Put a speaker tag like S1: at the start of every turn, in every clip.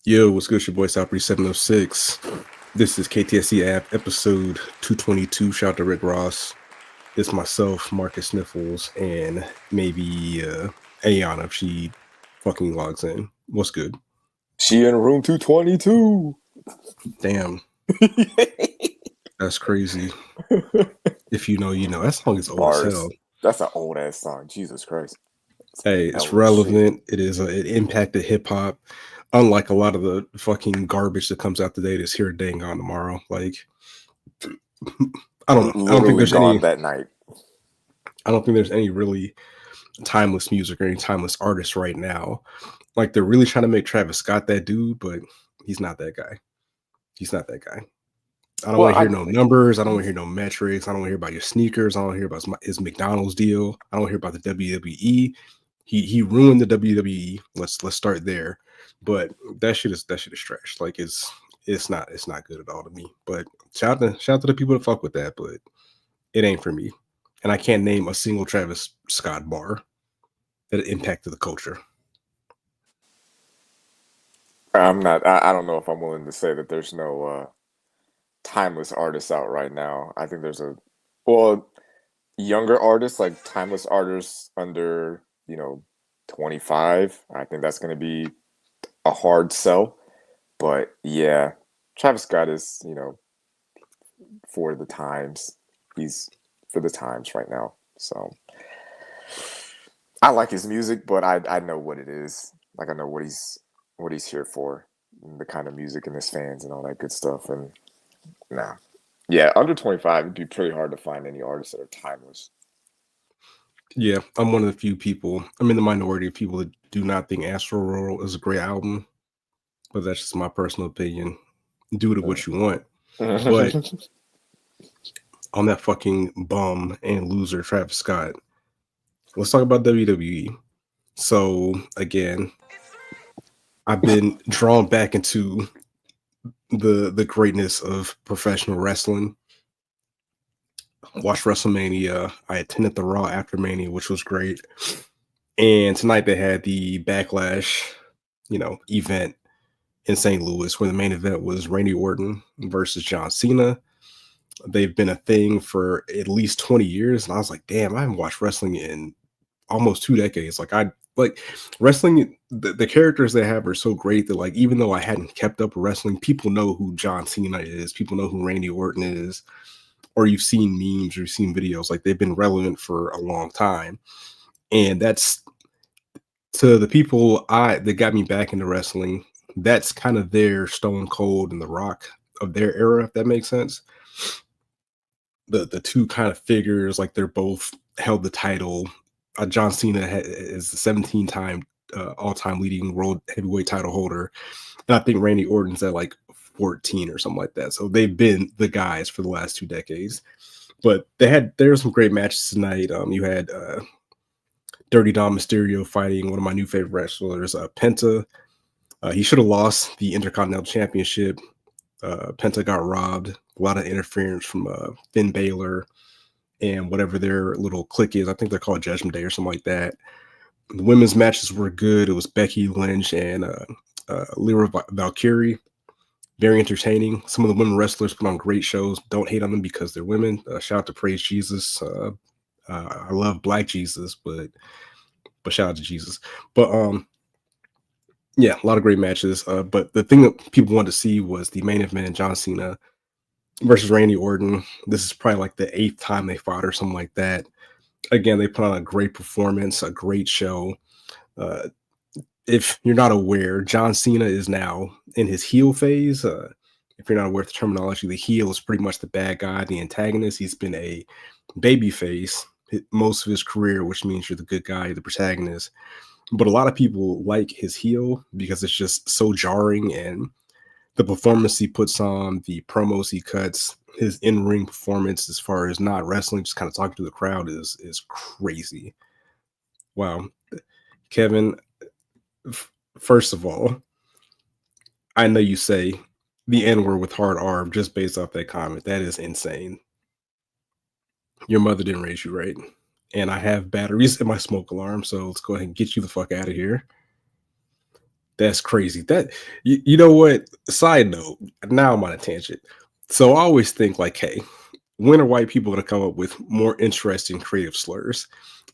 S1: Yo, what's good? Your boy Southbreeze 706. This is KTSC app episode 222. Shout out to Rick Ross. It's myself, Marcus Sniffles, and maybe Ayana if she fucking logs in. What's good?
S2: She in room 222.
S1: Damn, that's crazy. If you know, you know. That song is old as hell.
S2: Bars. That's an old ass song. Jesus Christ.
S1: Hey, it's relevant. It impacted hip hop. Unlike a lot of the fucking garbage that comes out today that's here today and gone tomorrow. Like, I don't know. I don't think there's
S2: gone
S1: any
S2: that night.
S1: I don't think there's any really timeless music or any timeless artists right now. Like they're really trying to make Travis Scott that dude, but he's not that guy. He's not that guy. I don't want to hear no numbers. I don't want to hear no metrics. I don't want to hear about your sneakers. I don't want to hear about his McDonald's deal. I don't want to hear about the WWE. He ruined the WWE. Let's start there. But that shit is trash. Like it's not good at all to me. But shout out to the people that fuck with that, but it ain't for me. And I can't name a single Travis Scott bar that impacted the culture.
S2: I'm not. I don't know if I'm willing to say that there's no timeless artists out right now. I think there's younger artists, like timeless artists under 25. I think that's going to be a hard sell. But yeah, Travis Scott is for the times. He's for the times right now. So I like his music, but I know what it is. Like I know what he's here for, and the kind of music and his fans and all that good stuff. And nah, yeah, under 25, it'd be pretty hard to find any artists that are timeless.
S1: Yeah, I'm one of the few people. I'm in the minority of people that do not think Astroworld is a great album, but that's just my personal opinion. Do it what you want, but on that fucking bum and loser Travis Scott, let's talk about WWE. So again, I've been drawn back into the greatness of professional wrestling. Watched WrestleMania. I attended the Raw after Mania, which was great. And tonight they had the Backlash, event in St. Louis, where the main event was Randy Orton versus John Cena. They've been a thing for at least 20 years. And I was like, damn, I haven't watched wrestling in almost 2 decades. Like I like wrestling, the characters they have are so great that like even though I hadn't kept up with wrestling, people know who John Cena is, people know who Randy Orton is, or you've seen memes or you've seen videos. Like they've been relevant for a long time. And that's to the people that got me back into wrestling, that's kind of their Stone Cold and The Rock of their era, if that makes sense. The two kind of figures, like they're both held the title. John Cena is the 17-time all-time leading world heavyweight title holder, and I think Randy Orton's at like 14 or something like that. So they've been the guys for the last 2 decades. But there were some great matches tonight. You had Dirty Dom Mysterio fighting one of my new favorite wrestlers, Penta. He should have lost the Intercontinental Championship. Penta got robbed. A lot of interference from Finn Balor and whatever their little clique is. I think they're called Judgment Day or something like that. The women's matches were good. It was Becky Lynch and Lyra Valkyrie. Very entertaining. Some of the women wrestlers put on great shows. Don't hate on them because they're women. Shout out to Praise Jesus. I love Black Jesus, but shout out to Jesus. But yeah, a lot of great matches. But the thing that people wanted to see was the main event, John Cena versus Randy Orton. This is probably like the 8th time they fought or something like that. Again, they put on a great performance, a great show. If you're not aware, John Cena is now in his heel phase. If you're not aware of the terminology, the heel is pretty much the bad guy, the antagonist. He's been a baby face most of his career, which means you're the good guy, the protagonist. But a lot of people like his heel because it's just so jarring, and the performance he puts on, the promos he cuts, his in-ring performance as far as not wrestling, just kind of talking to the crowd is crazy. Wow. Kevin, first of all, I know you say the N-word with hard R just based off that comment. That is insane. Your mother didn't raise you right. And I have batteries in my smoke alarm, so let's go ahead and get you the fuck out of here. That's crazy. That you know what? Side note, now I'm on a tangent. So I always think like, hey, when are white people going to come up with more interesting creative slurs?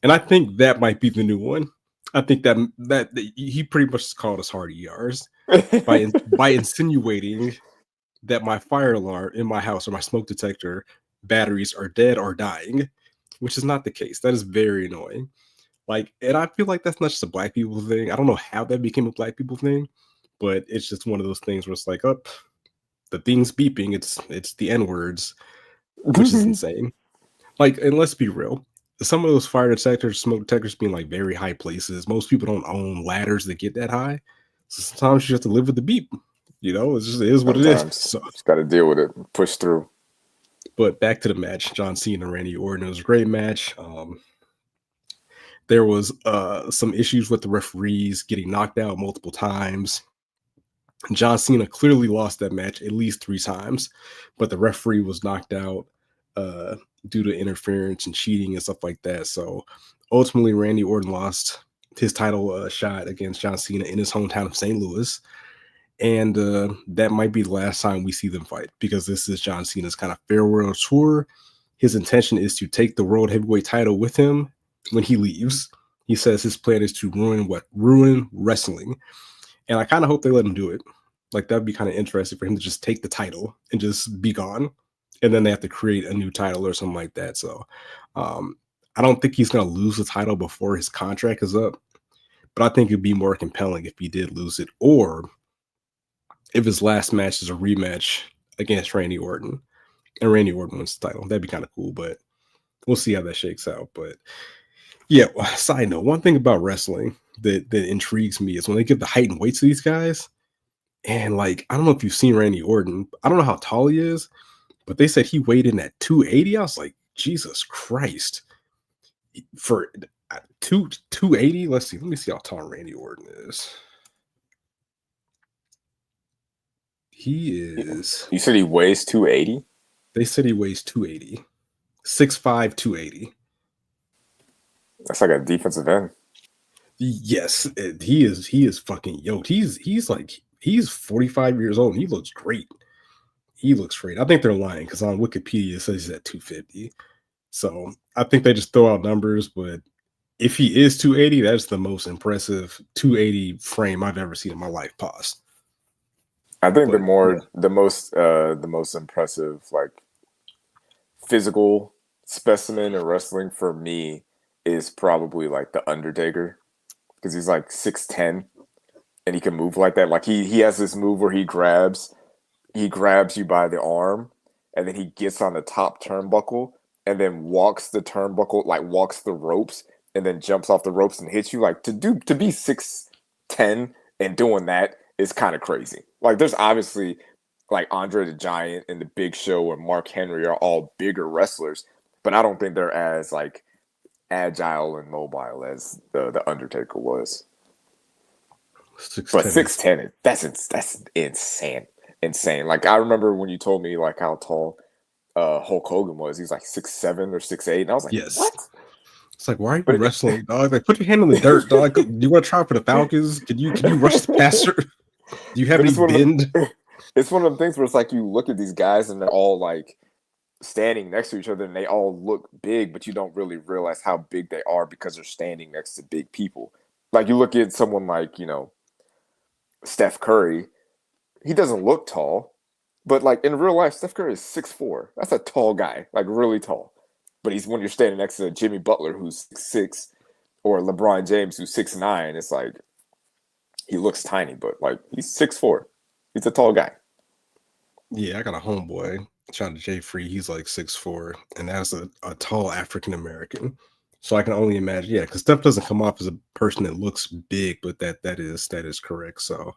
S1: And I think that might be the new one. I think that he pretty much called us hard ERs by insinuating that my fire alarm in my house or my smoke detector batteries are dead or dying, which is not the case. That is very annoying. Like, and I feel like that's not just a black people thing. I don't know how that became a black people thing, but it's just one of those things where it's like, oh, the thing's beeping. It's the N words, which is insane. Like, and let's be real. Some of those fire detectors, smoke detectors being like very high places. Most people don't own ladders that get that high. So sometimes you have to live with the beep. It is what it is.
S2: Sometimes
S1: So
S2: just got to deal with it, push through.
S1: but back to the match, John Cena and Randy Orton. It was a great match. There was some issues with the referees getting knocked out multiple times. John Cena clearly lost that match at least 3 times, but the referee was knocked out uh, due to interference and cheating and stuff like that. So ultimately, Randy Orton lost his title shot against John Cena in his hometown of St. Louis. And that might be the last time we see them fight because this is John Cena's kind of farewell tour. His intention is to take the world heavyweight title with him when he leaves. He says his plan is to ruin wrestling. And I kind of hope they let him do it. Like, that'd be kind of interesting for him to just take the title and just be gone. And then they have to create a new title or something like that. So I don't think he's going to lose the title before his contract is up. But I think it'd be more compelling if he did lose it, or if his last match is a rematch against Randy Orton and Randy Orton wins the title. That'd be kind of cool, but we'll see how that shakes out. But yeah, side note, one thing about wrestling that intrigues me is when they give the height and weight to these guys. And like, I don't know if you've seen Randy Orton. I don't know how tall he is, but they said he weighed in at 280. I was like, Jesus Christ. For 280, let's see. Let me see how tall Randy Orton is. He is.
S2: You said he weighs 280?
S1: They said he weighs 280. 6'5", 280.
S2: That's like a defensive end.
S1: Yes, he is. He is fucking yoked. He's 45 years old. And he looks great. He looks great. I think they're lying because on Wikipedia it says he's at 250. So I think they just throw out numbers. But if he is 280, that's the most impressive 280 frame I've ever seen in my life. Pause.
S2: I think the most impressive like physical specimen in wrestling for me is probably like the Undertaker, because he's like 6'10" and he can move like that. Like he has this move where he grabs you by the arm and then he gets on the top turnbuckle and then walks the turnbuckle, like walks the ropes and then jumps off the ropes and hits you. Like to be 6'10" and doing that is kind of crazy. Like there's obviously like Andre the Giant and the Big Show and Mark Henry are all bigger wrestlers, but I don't think they're as like agile and mobile as the Undertaker was.
S1: 6'10".
S2: But 6'10", that's insane. Like I remember when you told me like how tall Hulk Hogan was. He's like 6'7" or 6'8", and I was like,
S1: yes.
S2: What?
S1: It's like, why are you wrestling, dog? Like, put your hand in the dirt, dog. Do you want to try for the Falcons? Can you rush the passer? Do you have any bend?
S2: It's one of the things where it's like you look at these guys and they're all like standing next to each other and they all look big, but you don't really realize how big they are because they're standing next to big people. Like you look at someone like, Steph Curry, he doesn't look tall, but like in real life, Steph Curry is 6'4". That's a tall guy, like really tall. But when you're standing next to Jimmy Butler, who's 6'6", or LeBron James, who's 6'9", it's like he looks tiny, but like he's 6'4". He's a tall guy.
S1: Yeah, I got a homeboy, shout out to Jay Free. He's like 6'4", and that's a tall African American. So I can only imagine, yeah, because Steph doesn't come off as a person that looks big, but that is correct. So,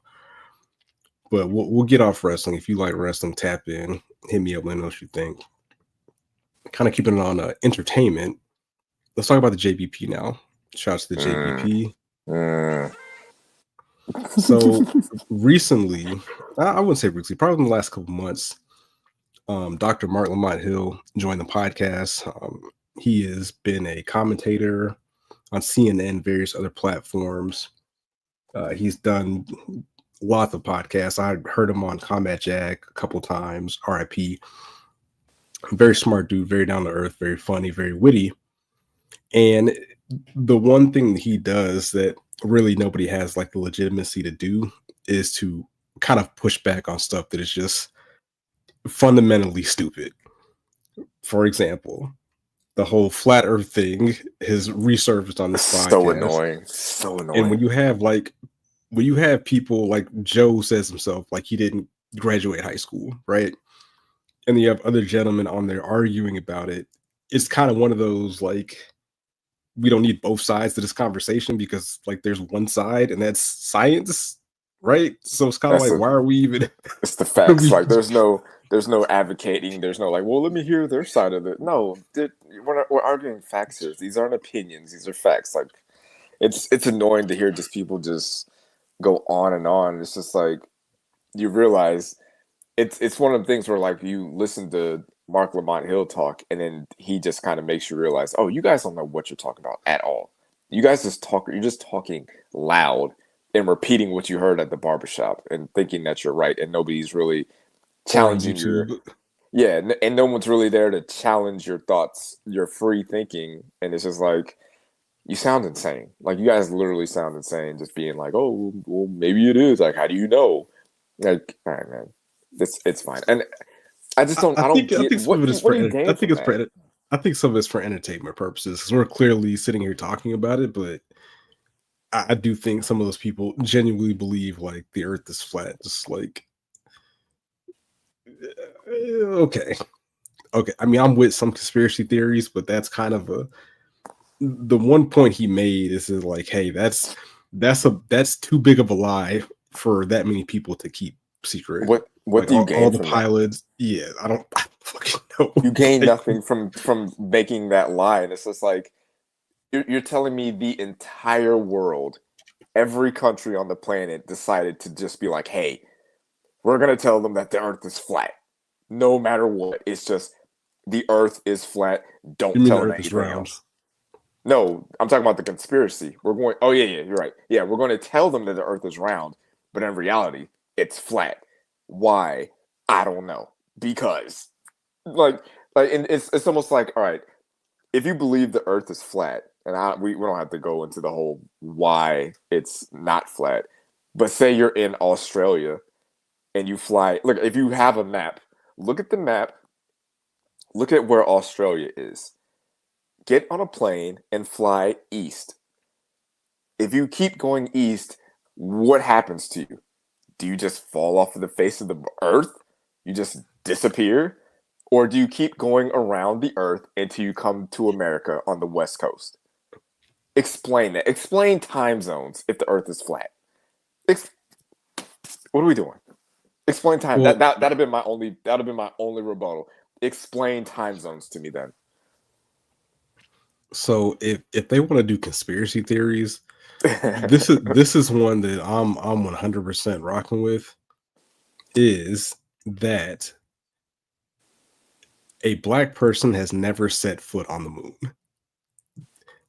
S1: but we'll get off wrestling. If you like wrestling, tap in, hit me up, let me know what you think. Kind of keeping it on entertainment. Let's talk about the JBP now. Shouts to the JBP. So recently, I wouldn't say recently, probably in the last couple months, Dr. Mark Lamont Hill joined the podcast. He has been a commentator on CNN, various other platforms. He's done lots of podcasts. I heard him on Combat Jack a couple times. RIP. Very smart dude, very down to earth, very funny, very witty. And the one thing that he does that really nobody has like the legitimacy to do is to kind of push back on stuff that is just fundamentally stupid. For example, the whole flat earth thing has resurfaced on this
S2: So
S1: podcast.
S2: annoying. So
S1: And
S2: annoying.
S1: when you have people like Joe says himself, like he didn't graduate high school, right? And you have other gentlemen on there arguing about it. It's kind of one of those like we don't need both sides to this conversation because like there's one side and that's science, right? So it's kind of
S2: That's
S1: like
S2: a
S1: why are we even
S2: It's the
S1: what are
S2: facts.
S1: we
S2: Like there's no advocating. There's no like, well, let me hear their side of it. No, we're arguing facts here. These aren't opinions. These are facts. Like it's annoying to hear just people just go on and on. It's just like you realize it's one of the things where like you listen to Mark Lamont Hill talk, and then he just kind of makes you realize, oh, you guys don't know what you're talking about at all. You guys just talk. You're just talking loud and repeating what you heard at the barbershop and thinking that you're right, and nobody's really
S1: or on
S2: challenging your
S1: YouTube?
S2: yeah, and no one's really there to challenge your thoughts, your free thinking, and it's just like you sound insane. Like you guys literally sound insane, just being like, oh, well, maybe it is. Like, how do you know? Like, all right, man, it's fine. And I just don't. I don't
S1: I
S2: get
S1: think some of it is
S2: what
S1: for
S2: do you gain from that?
S1: I think some of it's for entertainment purposes because we're clearly sitting here talking about it, but I do think some of those people genuinely believe like the Earth is flat. Just like okay, okay. I mean, I'm with some conspiracy theories, but that's kind of the one point he made is like, hey, that's too big of a lie for that many people to keep secret.
S2: What
S1: Like
S2: do you
S1: all
S2: gain
S1: the
S2: from that?
S1: pilots, yeah, I don't fucking know.
S2: You gain
S1: Like,
S2: nothing from making that lie, and it's just like you're telling me the entire world, every country on the planet decided to just be like, hey, we're gonna tell them that the Earth is flat, no matter what. It's just the Earth is flat.
S1: you
S2: Don't
S1: mean the
S2: tell them
S1: Earth is
S2: anything
S1: round?
S2: else. No, I'm talking about the conspiracy. We're going. Oh yeah, you're right. Yeah, we're going to tell them that the Earth is round, but in reality, it's flat. Why? I don't know. Because, like, and it's almost like, all right, if you believe the Earth is flat, and we don't have to go into the whole why it's not flat, but say you're in Australia and you fly. Look, if you have a map, look at the map. Look at where Australia is. Get on a plane and fly east. If you keep going east, what happens to you? Do you just fall off of the face of the earth? You just disappear? Or do you keep going around the earth until you come to America on the west coast? Explain that. Explain time zones if the earth is flat. Ex- what are we doing? Explain time.
S1: Well,
S2: That'd have been my only rebuttal. Explain time zones to me then.
S1: so if they want to do conspiracy theories, this is one that I'm 100% rocking with. Is that a black person has never set foot on the moon?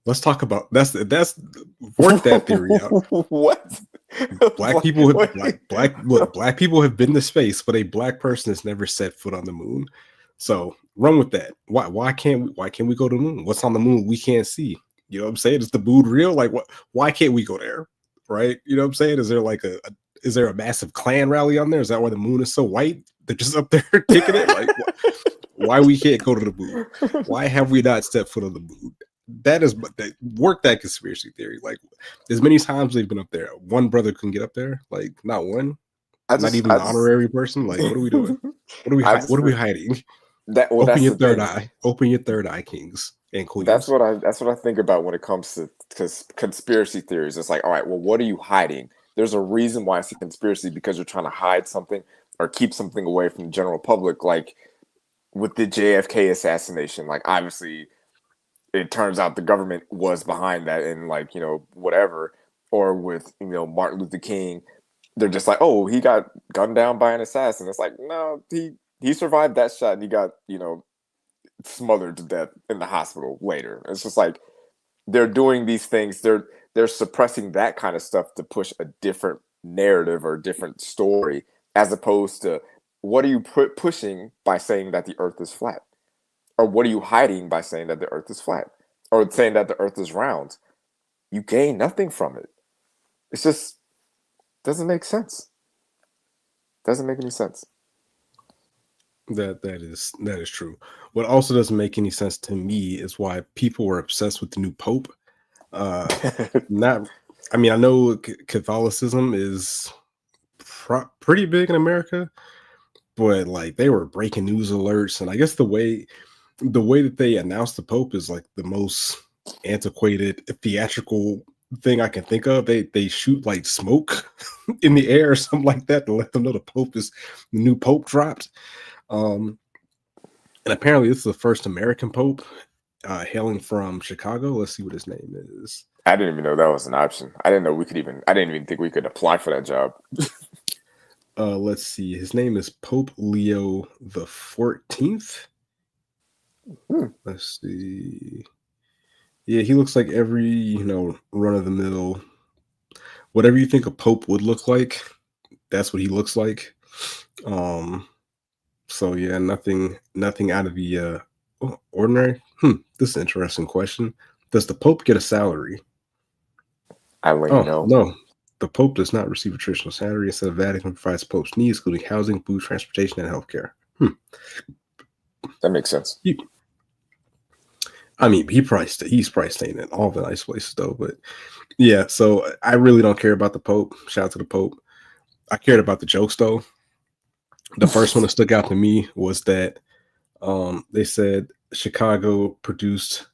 S1: Let's talk about that's work that theory out.
S2: What?
S1: Black people have
S2: Wait.
S1: black people have been to space, but a black person has never set foot on the moon. So run with that. Why can't we go to the moon? What's on the moon we can't see? You know what I'm saying? Is the moon real? Like what why can't we go there? Right? You know what I'm saying? Is there like is there a massive Klan rally on there? Is that why the moon is so white? They're just up there kicking it? Like why we can't go to the moon? Why have we not stepped foot on the moon? That is that work that conspiracy theory. Like as many times they've been up there, one brother couldn't get up there. Like not one, not even
S2: I
S1: an
S2: just,
S1: honorary person. Like what are we doing? What are we hiding?
S2: that. Well,
S1: Open
S2: that's
S1: your
S2: the
S1: third
S2: thing.
S1: eye. Open your third eye, kings and queens.
S2: That's what I think about when it comes to conspiracy theories. It's like, all right, well, what are you hiding? There's a reason why it's a conspiracy because you're trying to hide something or keep something away from the general public. Like with the JFK assassination, like obviously it turns out the government was behind that and like whatever. Or with Martin Luther King, they're just like, oh, he got gunned down by an assassin. It's like, no, he survived that shot and he got smothered to death in the hospital later. It's just like they're doing these things. they're suppressing that kind of stuff to push a different narrative or different story, as opposed to what are you pushing by saying that the Earth is flat, or what are you hiding by saying that the Earth is flat, or saying that the Earth is round? You gain nothing from it. It's just doesn't make sense. Doesn't make any sense.
S1: That is true. What also doesn't make any sense to me is why people were obsessed with the new pope. Not, I mean, I know Catholicism is pretty big in America, but like they were breaking news alerts, and I guess the way that they announced the pope is like the most antiquated theatrical thing I can think of. They shoot like smoke in the air or something like that to let them know the new pope dropped. And apparently this is the first American pope, hailing from Chicago. Let's see what his name is.
S2: I didn't even know that was an option. I didn't even think we could apply for that job.
S1: Let's see. His name is Pope Leo the 14th. Let's see. Yeah, he looks like every, run of the mill, whatever you think a pope would look like, that's what he looks like. So yeah, nothing out of the ordinary. This is an interesting question. Does the Pope get a salary?
S2: I let you know.
S1: No, the Pope does not receive a traditional salary. Instead, the Vatican provides Pope's needs, including housing, food, transportation, and healthcare.
S2: That makes sense.
S1: He's probably staying in all the nice places though. But yeah, so I really don't care about the Pope. Shout out to the Pope. I cared about the jokes though. The first one that stuck out to me was that they said Chicago produced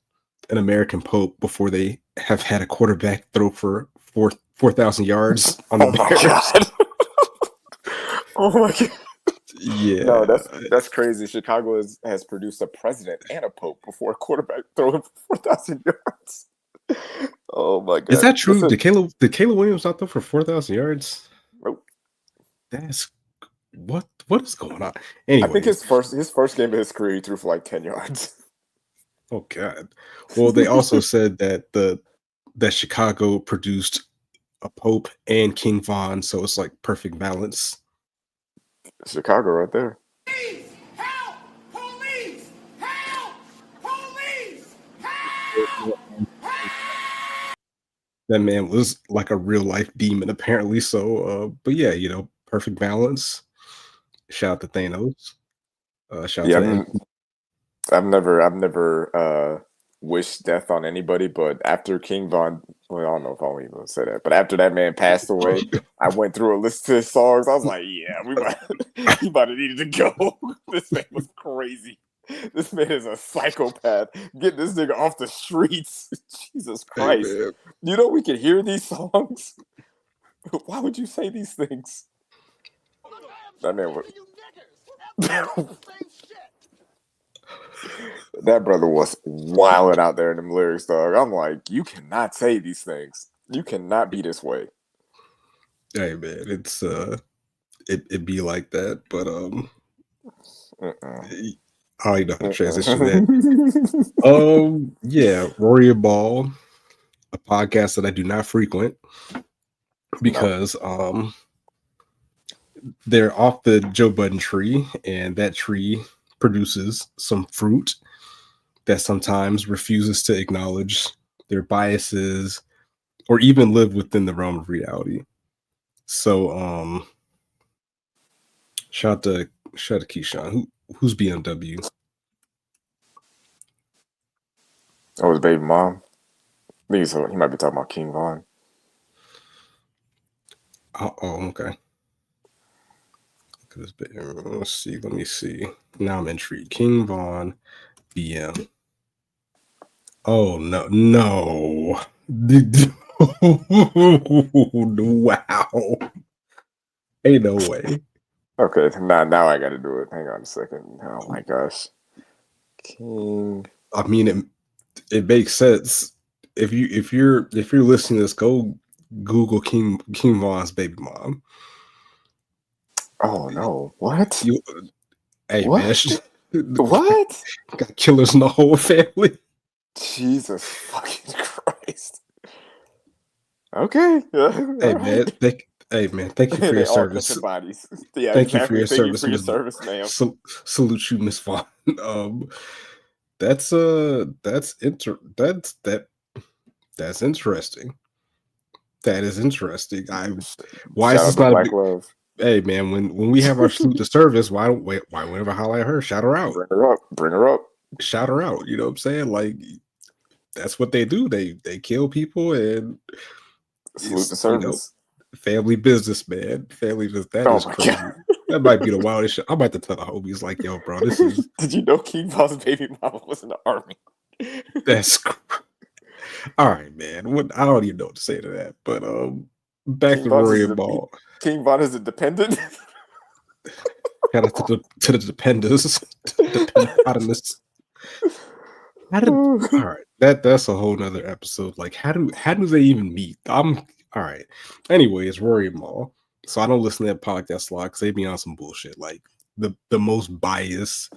S1: an American Pope before they have had a quarterback throw for 4,000 yards on the Bears.
S2: Oh my god!
S1: Yeah,
S2: no, that's crazy. Chicago has produced a president and a pope before a quarterback throwing for 4,000 yards. Oh my god!
S1: Is that true? Did Caleb Williams not throw for 4,000 yards?
S2: Nope.
S1: That's what is going on? Anyway,
S2: I think his first game of his career, he threw for like 10 yards.
S1: Oh god. Well, they also said that Chicago produced a Pope and King Von, so it's like perfect balance.
S2: Chicago right there.
S3: Police! Help! Police! Help! Police! Help!
S1: That man was like a real life demon, apparently. So, but yeah, perfect balance. Shout out to Thanos. Shout out to
S2: I've never wished death on anybody, but after King Von, well, I don't know if I'm even gonna say that, but after that man passed away, I went through a list of his songs. I was like, yeah, he might have needed to go. This man was crazy. This man is a psychopath. Get this nigga off the streets. Jesus Christ. Hey, you know we can hear these songs? Why would you say these things? That man was... That brother was wilding out there in them lyrics, dog. I'm like, you cannot say these things. You cannot be this way.
S1: Hey man, it's it be like that, but I don't know how to transition that. Yeah, Rory Ball, a podcast that I do not frequent because they're off the Joe Budden tree, and that tree produces some fruit that sometimes refuses to acknowledge their biases or even live within the realm of reality. So shout out to Keyshawn. Who's BMW?
S2: Oh, his baby mom. I think he might be talking about King Von.
S1: Oh, okay. Let's see. Let me see. Now I'm intrigued. King Von, BM. Oh no! Wow! Ain't no way.
S2: Okay, now I got to do it. Hang on a second. Oh my gosh, King.
S1: I mean, it makes sense if you're listening to this. Go Google King Von's baby mom.
S2: Oh no! What?
S1: Hey,
S2: what?
S1: Man,
S2: what?
S1: Got killers in the whole family.
S2: Jesus fucking Christ! Okay. All
S1: Hey man,
S2: right.
S1: thank you for your
S2: They all
S1: service.
S2: catching bodies. Yeah,
S1: Thank you for
S2: exactly.
S1: your
S2: Thank you
S1: service,
S2: for your
S1: Miss.
S2: service, ma'am.
S1: Salute you, Miss Vaughn. Um, that's that's interesting. That is interesting. Why is
S2: Shout
S1: this
S2: out to
S1: not a
S2: Black
S1: big?
S2: Love.
S1: Hey man, when we have our salute to service, why don't why whenever I highlight her, shout her out,
S2: Bring her up. Bring her up.
S1: shout her out. You know what I'm saying? Like that's what they do. They kill people, and
S2: Salute the
S1: it's
S2: service.
S1: family business, man. Family business. That
S2: Oh
S1: is
S2: my god.
S1: crazy. That might be the wildest shit. I'm about to tell the homies like, yo, bro, this is
S2: Did you know King Von's baby mama was in the army?
S1: that's all right, man. What I don't even know what to say to that. But back
S2: King
S1: to
S2: Von's
S1: Rory
S2: is
S1: and Ball.
S2: King Von is a dependent.
S1: Shout out to the dependers, dependent. How did all right? That's a whole nother episode. Like, how do they even meet? I'm all right. Anyways, Rory and Maul. So I don't listen to that podcast a lot because they be on some bullshit. Like the most biased,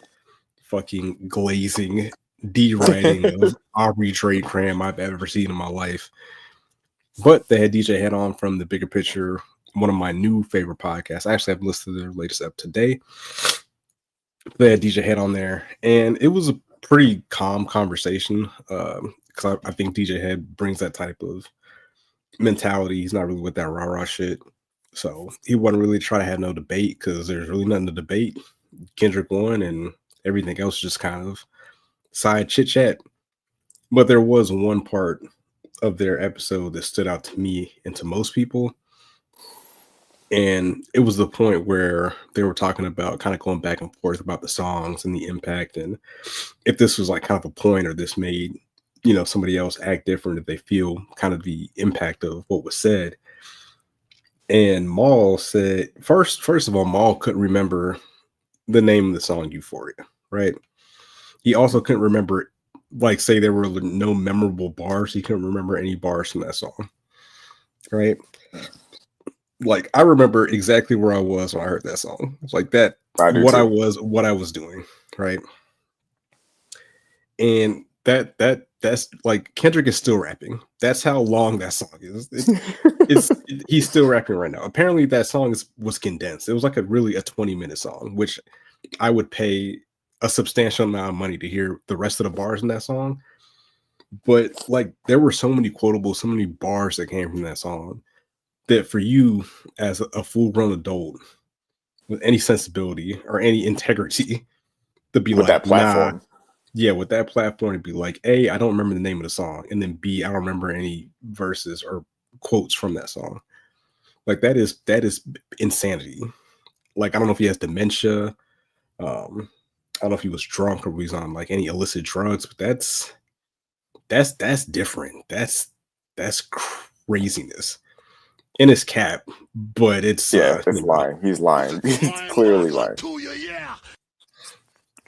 S1: fucking glazing, deriding of Aubrey Trade Cram I've ever seen in my life. But they had DJ Head on from the Bigger Picture, one of my new favorite podcasts. I actually haven't listened to their latest episode today. They had DJ Head on there, and it was a pretty calm conversation because I think DJ Head brings that type of mentality. He's not really with that rah-rah shit. So he wasn't really trying to have no debate because there's really nothing to debate. Kendrick won, and everything else just kind of side chit chat. But there was one part of their episode that stood out to me and to most people. And it was the point where they were talking about kind of going back and forth about the songs and the impact, and if this was like kind of a point or this made somebody else act different if they feel kind of the impact of what was said. And Maul said first of all, Maul couldn't remember the name of the song Euphoria, right? He also couldn't remember, like, say there were no memorable bars. He couldn't remember any bars from that song, right? Like, I remember exactly where I was when I heard that song. It's like that,
S2: I do
S1: what
S2: too.
S1: what I was doing, right? And that's like Kendrick is still rapping. That's how long that song is. He's still rapping right now. Apparently, that song was condensed. It was like a 20-minute song, which I would pay a substantial amount of money to hear the rest of the bars in that song. But like, there were so many quotables, so many bars that came from that song that for you as a full-grown adult with any sensibility or any integrity to be
S2: With
S1: like,
S2: that
S1: nah,
S2: platform.
S1: yeah, with that platform to be like, A, I don't remember the name of the song, and then B, I don't remember any verses or quotes from that song. Like, that is insanity. Like, I don't know if he has dementia. I don't know if he was drunk or he's on like any illicit drugs, but that's different. That's craziness. In his cap, but it's
S2: Yeah, it's lying. He's lying. He's clearly lying.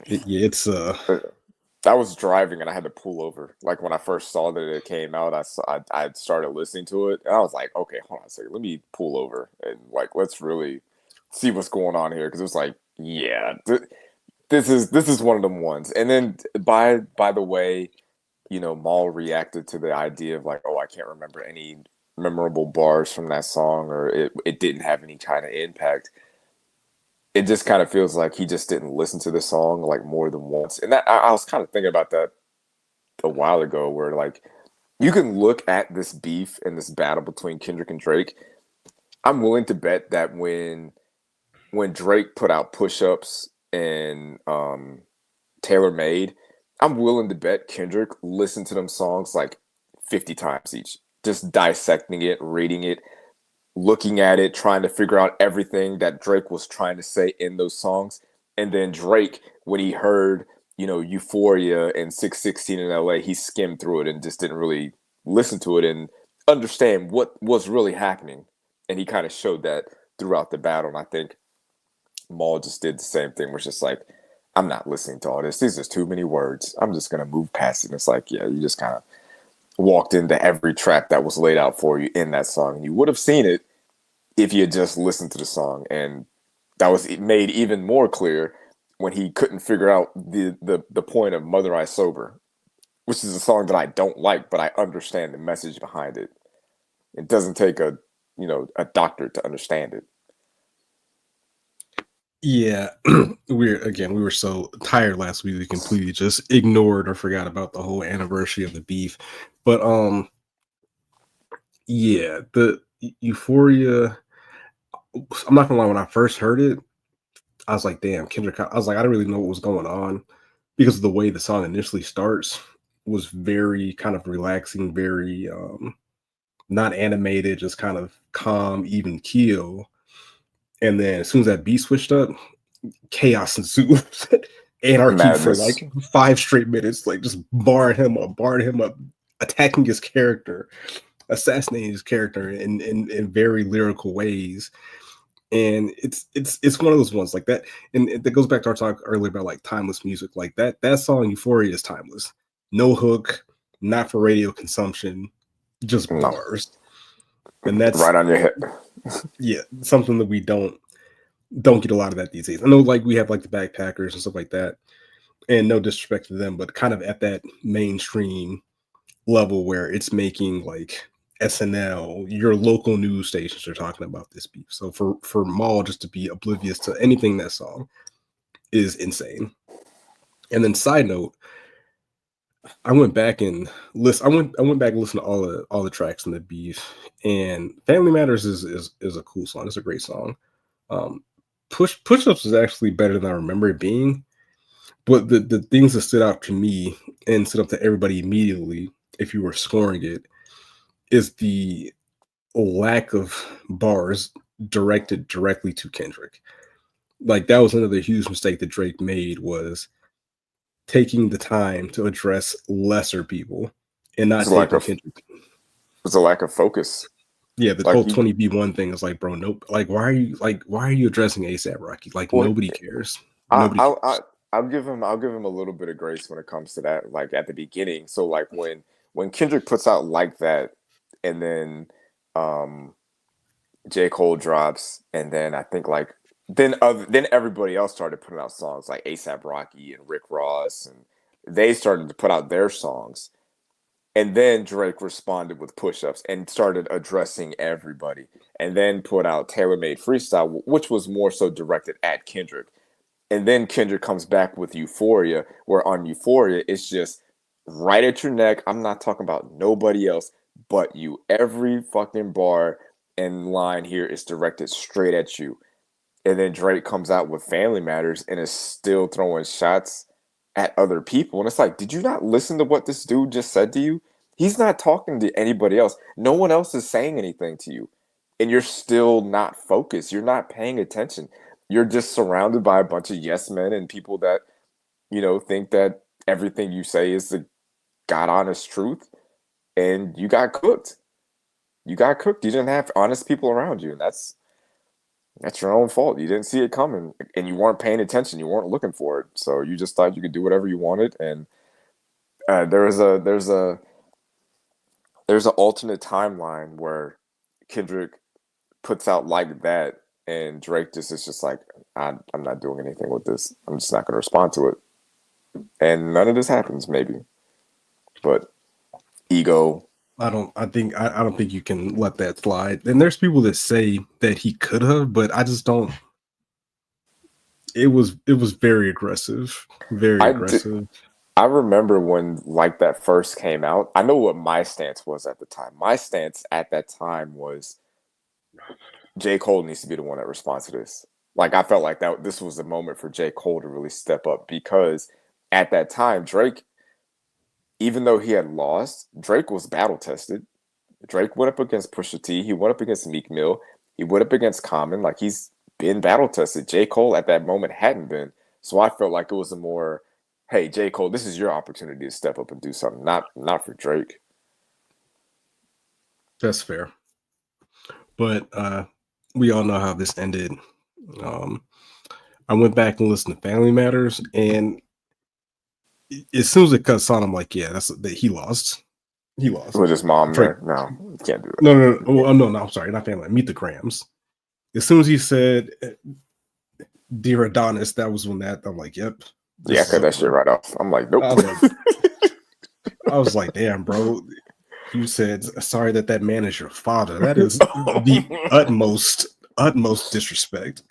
S1: It's
S2: I was driving and I had to pull over. Like when I first saw that it came out, I started listening to it and I was like, okay, hold on a second, let me pull over and like let's really see what's going on here because it was like, yeah, this is one of them ones. And then by the way, Maul reacted to the idea of like, oh, I can't remember any memorable bars from that song or it didn't have any kind of impact. It just kind of feels like he just didn't listen to the song like more than once. And that I was kind of thinking about that a while ago, where like you can look at this beef and this battle between Kendrick and Drake. I'm willing to bet that when Drake put out Push Ups and Tailor Made, I'm willing to bet Kendrick listened to them songs like 50 times each, just dissecting it, reading it, looking at it, trying to figure out everything that Drake was trying to say in those songs. And then Drake, when he heard, Euphoria and 616 in LA, he skimmed through it and just didn't really listen to it and understand what was really happening. And he kind of showed that throughout the battle. And I think Maul just did the same thing, where it's just like, I'm not listening to all this. These are too many words. I'm just going to move past it. And it's like, yeah, you just kind of walked into every trap that was laid out for you in that song. And you would have seen it if you had just listened to the song. And that was made even more clear when he couldn't figure out the point of Mother I Sober, which is a song that I don't like, but I understand the message behind it. It doesn't take a doctor to understand it.
S1: Yeah, we were so tired last week we completely just ignored or forgot about the whole anniversary of the beef. But yeah, the Euphoria. I'm not gonna lie, when I first heard it, I was like, damn, Kendrick. I was like, I didn't really know what was going on because of the way the song initially starts was very kind of relaxing, very not animated, just kind of calm, even keel. And then as soon as that beat switched up, chaos ensued. Anarchy for
S2: Madness.
S1: like 5 straight minutes, like just barring him up, attacking his character, assassinating his character in very lyrical ways. And it's one of those ones like that, and that goes back to our talk earlier about like timeless music. Like that song Euphoria is timeless. No hook, not for radio consumption, just
S2: No.
S1: bars. And that's
S2: Right on your head.
S1: yeah, something that we don't get a lot of that these days. I know like we have like the Backpackers and stuff like that, and no disrespect to them, but kind of at that mainstream level where it's making like SNL, your local news stations are talking about this beef. So for Maul just to be oblivious to anything that song is insane. And then side note, I went back and listened to all the tracks in the beef, and Family Matters is a cool song. It's a great song. Push-ups is actually better than I remember it being. But the things that stood out to me and stood up to everybody immediately, if you were scoring it, is the lack of bars directed directly to Kendrick. Like that was another huge mistake that Drake made, was taking the time to address lesser people and not
S2: It's a lack
S1: taking
S2: of
S1: Kendrick.
S2: it's a lack of focus.
S1: Yeah, the
S2: Like
S1: whole
S2: you-
S1: 20B1 thing is like, bro, nope. Like, why are you addressing ASAP Rocky? Like,
S2: Well,
S1: nobody cares.
S2: I,
S1: Nobody
S2: I'll,
S1: cares.
S2: I'll give him a little bit of grace when it comes to that. Like at the beginning, so like when Kendrick puts out Like That, and then J. Cole drops, and then I think like then everybody else started putting out songs like ASAP Rocky and Rick Ross, and they started to put out their songs. And then Drake responded with push-ups and started addressing everybody. And then put out Tailor Made Freestyle, which was more so directed at Kendrick. And then Kendrick comes back with Euphoria, where on Euphoria, it's just right at your neck. I'm not talking about nobody else but you. Every fucking bar and line here is directed straight at you. And then Drake comes out with Family Matters and is still throwing shots at other people. And it's like, did you not listen to what this dude just said to you? He's not talking to anybody else. No one else is saying anything to you. And you're still not focused. You're not paying attention. You're just surrounded by a bunch of yes men and people that, think that everything you say is the God honest truth. And you got cooked. You got cooked. You didn't have honest people around you. And that's your own fault. You didn't see it coming, and you weren't paying attention. You weren't looking for it, so you just thought you could do whatever you wanted. And there's an alternate timeline where Kendrick puts out Like That, and Drake just is just like, I'm not doing anything with this. I'm just not going to respond to it. And none of this happens, maybe, but ego.
S1: I don't think you can let that slide. And there's people that say that he could have, but I just don't. It was very aggressive. Very aggressive.
S2: I remember when Like That first came out. I know what my stance was at the time. My stance at that time was J. Cole needs to be the one that responds to this. Like I felt like this was the moment for J. Cole to really step up, because at that time Drake, even though he had lost, Drake was battle tested. Drake went up against Pusha T. He went up against Meek Mill. He went up against Common. Like he's been battle tested. J. Cole at that moment hadn't been. So I felt like it was a more, hey, J. Cole, this is your opportunity to step up and do something, not for Drake.
S1: That's fair. But we all know how this ended. I went back and listened to Family Matters, and as soon as it cuts on, I'm like, yeah, he lost. He lost.
S2: With his mom
S1: Drake.
S2: there? No, you can't do that.
S1: No, I'm sorry, not Family. Meet the Grams. As soon as he said Dear Adonis, that was when I'm like, yep.
S2: Yeah, I cut that shit right off. I'm like, nope.
S1: I was like, damn, bro. You said sorry that man is your father. That is the utmost disrespect.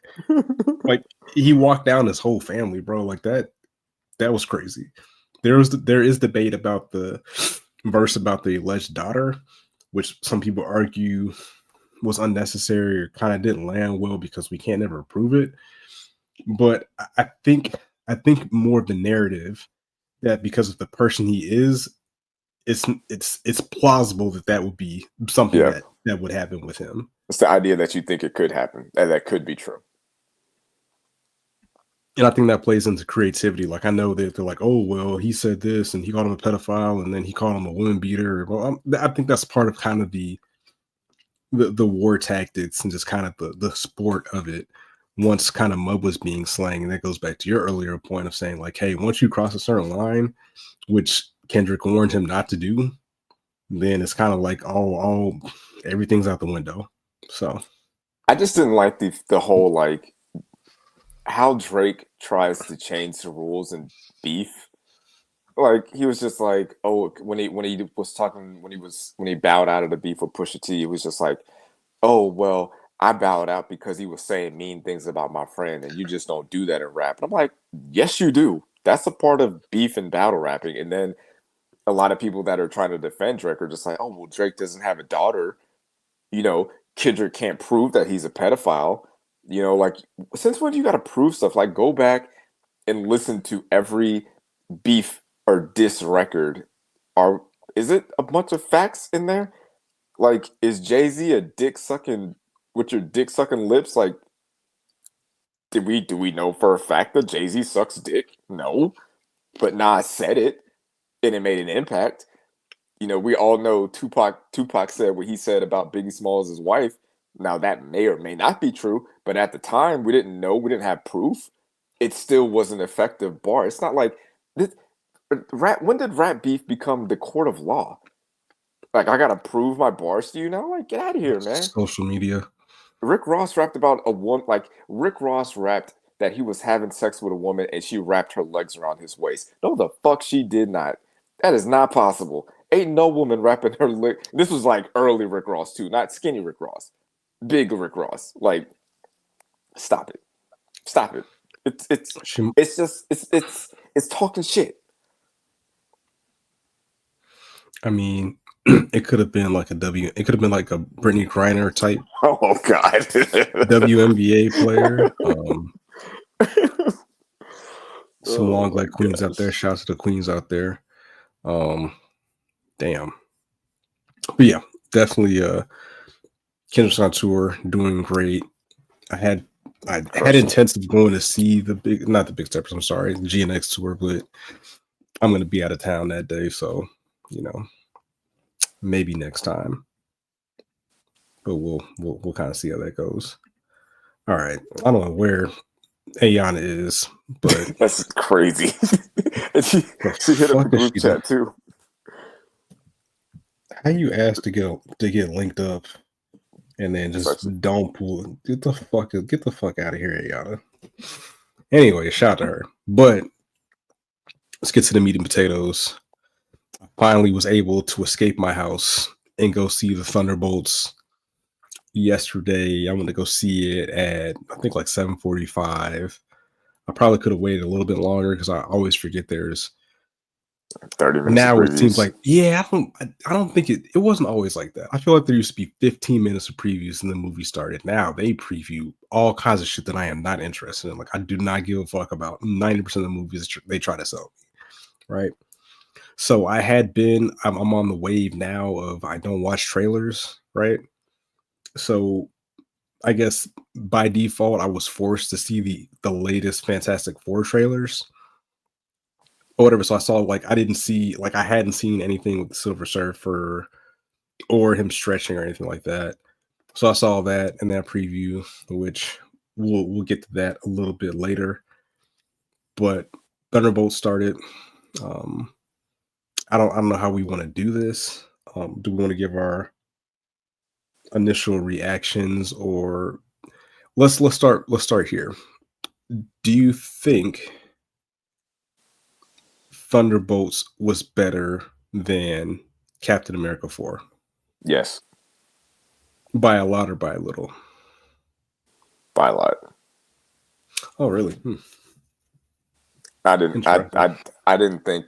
S1: Like he walked down his whole family, bro. Like that was crazy. There is debate about the verse about the alleged daughter, which some people argue was unnecessary or kind of didn't land well because we can't ever prove it. But I think more of the narrative that because of the person he is, it's plausible that would be something
S2: Yeah.
S1: that would happen with him.
S2: It's the idea that you think it could happen, that could be true.
S1: And I think that plays into creativity. Like I know that they're like, oh well, he said this and he called him a pedophile and then he called him a woman beater. Well, I think that's part of kind of the war tactics and just kind of the sport of it. Once kind of Mub was being slang, and that goes back to your earlier point of saying like, hey, once you cross a certain line, which Kendrick warned him not to do, then it's kind of like all everything's out the window. So
S2: I just didn't like the whole like how Drake tries to change the rules in beef. Like he was just like, oh, when he was talking when he bowed out of the beef with Pusha T, it was just like, oh well, I bowed out because he was saying mean things about my friend, and you just don't do that in rap. And I'm like, yes, you do. That's a part of beef and battle rapping. And then a lot of people that are trying to defend Drake are just like, oh well, Drake doesn't have a daughter. You know, Kendrick can't prove that he's a pedophile. You know, like since when do you got to prove stuff? Like go back and listen to every beef or diss record. Is it a bunch of facts in there? Like, is Jay-Z a dick sucking with your dick sucking lips? Like, do we know for a fact that Jay-Z sucks dick? No. But Nas said it and it made an impact. You know, we all know Tupac said what he said about Biggie Smalls' wife. Now that may or may not be true, but at the time we didn't know, we didn't have proof. It still was an effective bar. It's not like this when did rap beef become the court of law? Like I gotta prove my bars to you now? Like, get out of here, man.
S1: social media.
S2: Rick Ross rapped about a woman. Like Rick Ross rapped that he was having sex with a woman and she wrapped her legs around his waist. No, the fuck she did not. That is not possible. Ain't no woman wrapping her leg. This was like early Rick Ross too, not skinny Rick Ross. Big Rick Ross. Like, stop it. Stop it. It's talking shit.
S1: I mean, it could have been like it could have been like a Brittany Griner type
S2: Oh God.
S1: WNBA player. Some
S2: Oh
S1: long
S2: my
S1: leg queens out there.
S2: gosh.
S1: Shouts to the queens out there. Damn. But yeah, definitely Kendrick's on tour, doing great. I had
S2: Crushing.
S1: intensive going to see the Big Steppers, I'm sorry, GNX tour, but I'm gonna be out of town that day, so you know, maybe next time. But we'll kind of see how that goes. All right. I don't know where Ayana is, but
S2: That's crazy. And she hit up the group chat too.
S1: How you asked to get linked up and then just don't pull get the fuck out of here, Ayana. Anyway, shout out to her. But let's get to the meat and potatoes. I finally was able to escape my house and go see the Thunderbolts yesterday. I went to go see it at I think like 7:45. I probably could have waited a little bit longer because I always forget there's
S2: 30 minutes.
S1: now it seems like I don't think it wasn't always like that. I feel like there used to be 15 minutes of previews and the movie started. Now they preview all kinds of shit that I am not interested in. Like I do not give a fuck about 90% of the movies they try to sell me, right? So I'm on the wave now of I don't watch trailers, right? So I guess by default I was forced to see the latest Fantastic Four trailers or whatever. So I saw I hadn't seen anything with Silver Surfer or him stretching or anything like that. So I saw that in that preview, which we'll get to that a little bit later. But Thunderbolt started. I don't know how we want to do this. Do we want to give our initial reactions, or let's start here. Do you think Thunderbolts was better than Captain America 4?
S2: Yes,
S1: By a lot or by a little?
S2: by a lot.
S1: Oh, really?
S2: I didn't.
S1: Interesting.
S2: I didn't think.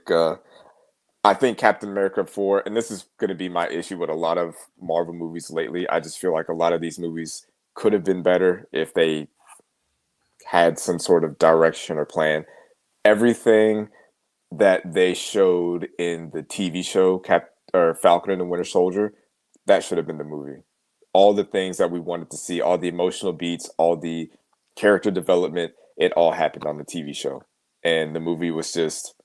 S2: I think Captain America 4, and this is going to be my issue with a lot of Marvel movies lately. I just feel like a lot of these movies could have been better if they had some sort of direction or plan. Everything that they showed in the TV show Falcon and the Winter Soldier, that should have been the movie. All the things that we wanted to see, all the emotional beats, all the character development, it all happened on the TV show. And the movie was just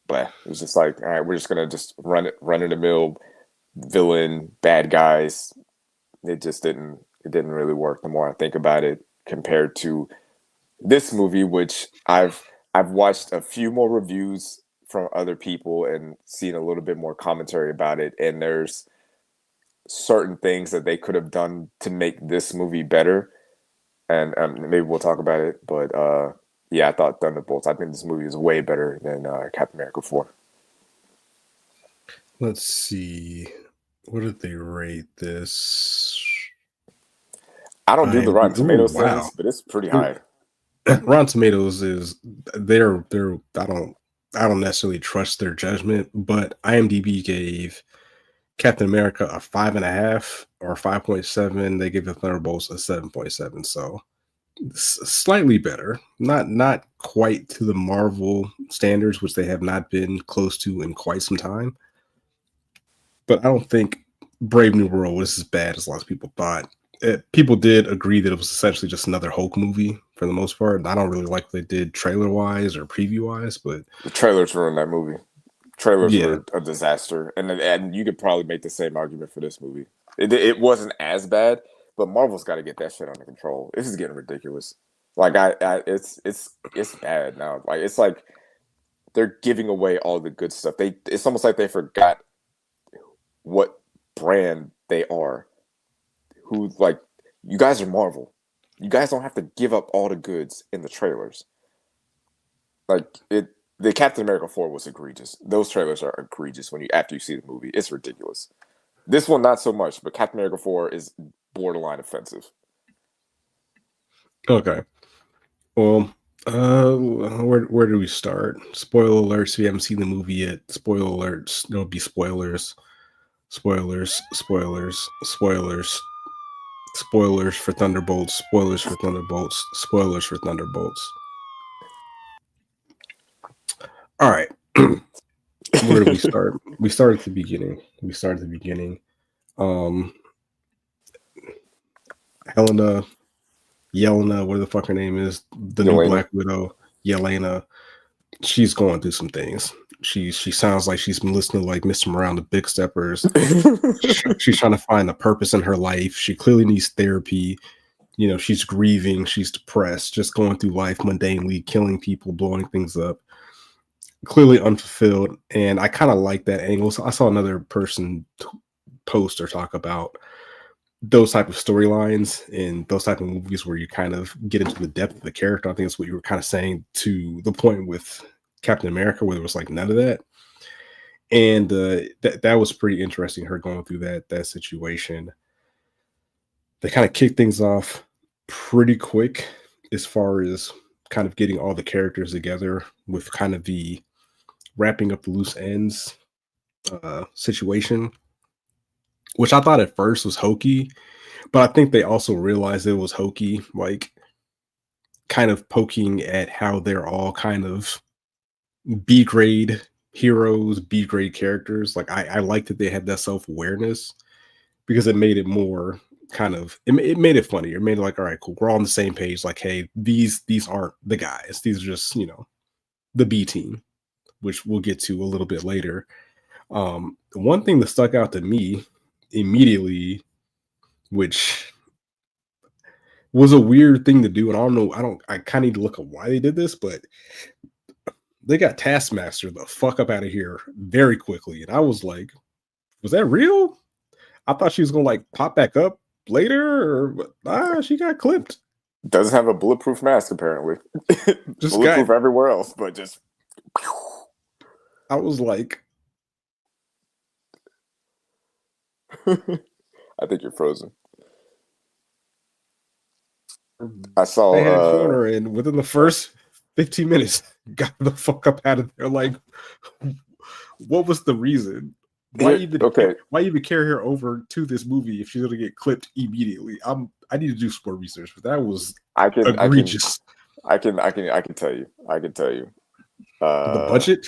S2: blah. It was just like, all right, we're just gonna just run in the mill villain, bad guys. It didn't really work the more I think about it compared to this movie, which I've watched a few more reviews from other people and seen a little bit more commentary about it, and there's certain things that they could have done to make this movie better, and maybe we'll talk about it. But yeah, I thought Thunderbolts. I think this movie is way better than Captain America 4.
S1: Let's see. What did they rate this?
S2: I don't do the Rotten Tomatoes
S1: wow.
S2: things, but it's pretty high.
S1: Rotten Tomatoes is they're I don't necessarily trust their judgment, but IMDb gave Captain America a 5.5 or 5.7. They gave the Thunderbolts a 7.7. So slightly better, not quite to the Marvel standards, which they have not been close to in quite some time. But I don't think Brave New World was as bad as lots of people thought. People did agree that it was essentially just another Hulk movie for the most part. I don't really like what they did trailer-wise or preview-wise, but
S2: the trailers ruined that movie. Trailers were a disaster, and you could probably make the same argument for this movie. It wasn't as bad, but Marvel's got to get that shit under control. This is getting ridiculous. Like it's bad now. Like it's like they're giving away all the good stuff. It's almost like they forgot what brand they are. Who, like, you guys are Marvel. You guys don't have to give up all the goods in the trailers. Like the Captain America 4 was egregious. Those trailers are egregious after you see the movie. It's ridiculous. This one not so much, but Captain America 4 is borderline offensive.
S1: Okay. Well, where do we start? Spoiler alerts. If you haven't seen the movie yet, spoiler alerts. There'll be spoilers. Spoilers for Thunderbolts. Spoilers for Thunderbolts. Spoilers for Thunderbolts. All right. Where do we start? We start at the beginning. Yelena, what the fuck her name is, the new Black Widow, Yelena. She's going through some things. She sounds like she's been listening to like Mr. Morale, the Big Steppers. She's trying to find a purpose in her life. She clearly needs therapy. You know, she's grieving. She's depressed, just going through life mundanely, killing people, blowing things up. Clearly unfulfilled. And I kind of like that angle. So I saw another person post or talk about those type of storylines and those type of movies where you kind of get into the depth of the character. I think that's what you were kind of saying to the point with Captain America, where there was like none of that. And that was pretty interesting, her going through that situation. They kind of kicked things off pretty quick as far as kind of getting all the characters together with kind of the wrapping up the loose ends situation, which I thought at first was hokey, but I think they also realized it was hokey, like kind of poking at how they're all kind of B-grade heroes, B-grade characters. Like I like that they had that self-awareness because it made it more kind of, it made it funnier. It made it like, all right, cool, we're all on the same page. Like, hey, these aren't the guys. These are just, you know, the B team, which we'll get to a little bit later. One thing that stuck out to me immediately, which was a weird thing to do, and I kind of need to look at why they did this, but they got Taskmaster the fuck up out of here very quickly. And I was like, was that real? I thought she was gonna like pop back up later, or she got clipped.
S2: Doesn't have a bulletproof mask apparently. Just bulletproof everywhere else, but just.
S1: I was like,
S2: I think you're frozen. I saw
S1: They had a corner, and within the first 15 minutes, got the fuck up out of there. Like, what was the reason? Why
S2: okay.
S1: Why even carry her over to this movie if she's gonna get clipped immediately? I need to do some more research, but that was egregious.
S2: I can tell you. I can tell you.
S1: The budget?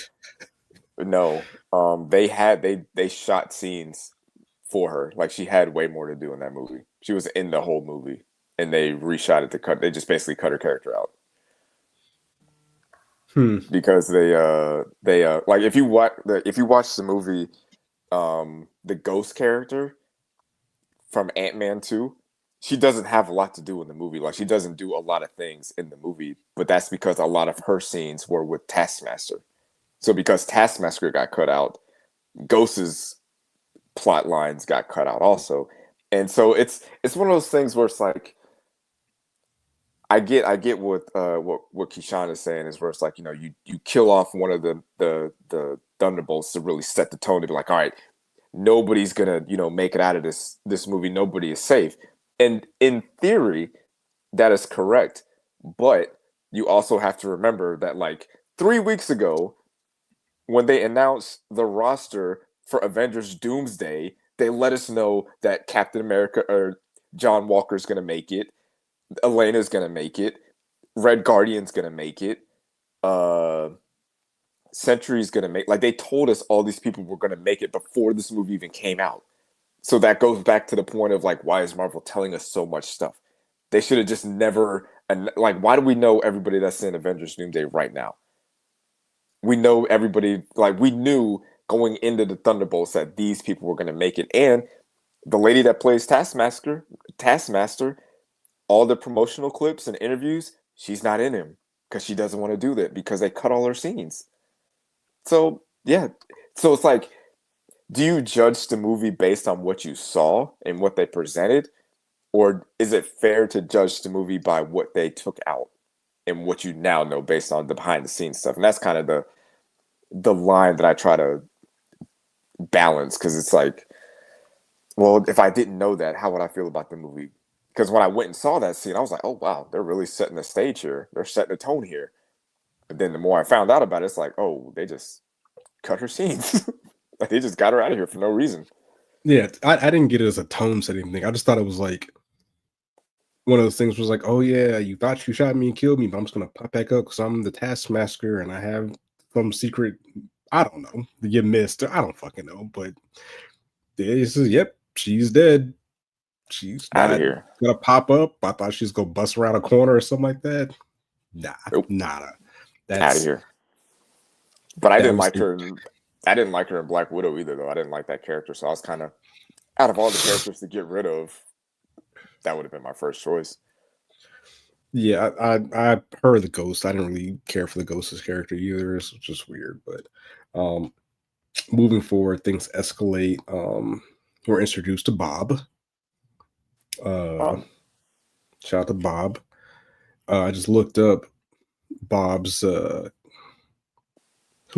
S2: No. They shot scenes for her. Like she had way more to do in that movie. She was in the whole movie, and they reshot it to cut. They just basically cut her character out. Because they like if you watch the movie, the Ghost character from Ant-Man 2, she doesn't have a lot to do in the movie. Like she doesn't do a lot of things in the movie, but that's because a lot of her scenes were with Taskmaster. So because Taskmaster got cut out, Ghost's plot lines got cut out also. And so it's one of those things where it's like I get what Keyshawn is saying is where it's like, you know, you kill off one of the Thunderbolts to really set the tone to be like, all right, nobody's gonna, you know, make it out of this movie. Nobody is safe. And in theory, that is correct. But you also have to remember that like 3 weeks ago, when they announced the roster for Avengers Doomsday, they let us know that Captain America or John Walker's gonna make it. Elena's gonna make it. Red Guardian's gonna make it. Sentry's gonna make. Like they told us all these people were gonna make it before this movie even came out. So that goes back to the point of like, why is Marvel telling us so much stuff? They should have just never. And like, why do we know everybody that's in Avengers Doomsday right now? We know everybody. Like we knew going into the Thunderbolts that these people were gonna make it, and the lady that plays Taskmaster. All the promotional clips and interviews, she's not in him because she doesn't want to do that because they cut all her scenes. So, yeah. So it's like, do you judge the movie based on what you saw and what they presented? Or is it fair to judge the movie by what they took out and what you now know based on the behind the scenes stuff? And that's kind of the line that I try to balance because it's like, well, if I didn't know that, how would I feel about the movie? Because when I went and saw that scene, I was like, oh, wow, they're really setting the stage here. They're setting the tone here. But then the more I found out about it, it's like, oh, they just cut her scenes. Like they just got her out of here for no reason.
S1: Yeah, I didn't get it as a tone setting thing. I just thought it was like one of those things was like, oh, yeah, you thought you shot me and killed me, but I'm just going to pop back up because I'm the Taskmaster and I have some secret, I don't know, you missed. I don't fucking know. But it says, yep, she's dead. She's
S2: out of here.
S1: Gonna pop up. I thought she was gonna bust around a corner or something like that. Nah,
S2: nope.
S1: Nada.
S2: That's out of here. But I didn't like her. I didn't like her in Black Widow either, though. I didn't like that character, so I was kind of out of all the characters to get rid of. That would have been my first choice.
S1: Yeah, I heard the Ghost. I didn't really care for the Ghost's character either. It's just weird. But moving forward, things escalate. We're introduced to Bob. Shout out to Bob. I just looked up Bob's who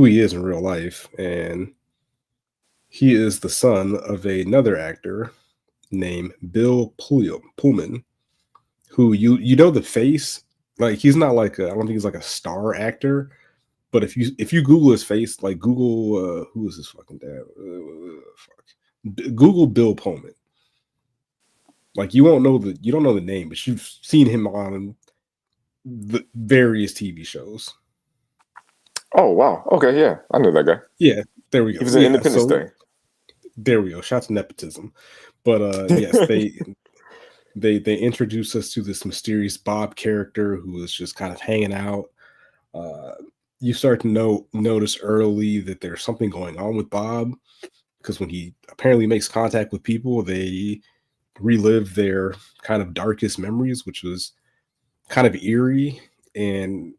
S1: he is in real life, and he is the son of another actor named Bill Pullman, who you know the face. Like he's not like I don't think he's like a star actor, but if you Google his face, like Google who is his fucking dad? Google Bill Pullman. Like you don't know the name, but you've seen him on the various TV shows.
S2: Oh wow! Okay, yeah, I know that guy.
S1: Yeah, there we go.
S2: He was in Independence Day.
S1: There we go. Shout out to nepotism. But yes, they introduce us to this mysterious Bob character who is just kind of hanging out. You start to notice early that there's something going on with Bob because when he apparently makes contact with people, they relive their kind of darkest memories, which was kind of eerie, and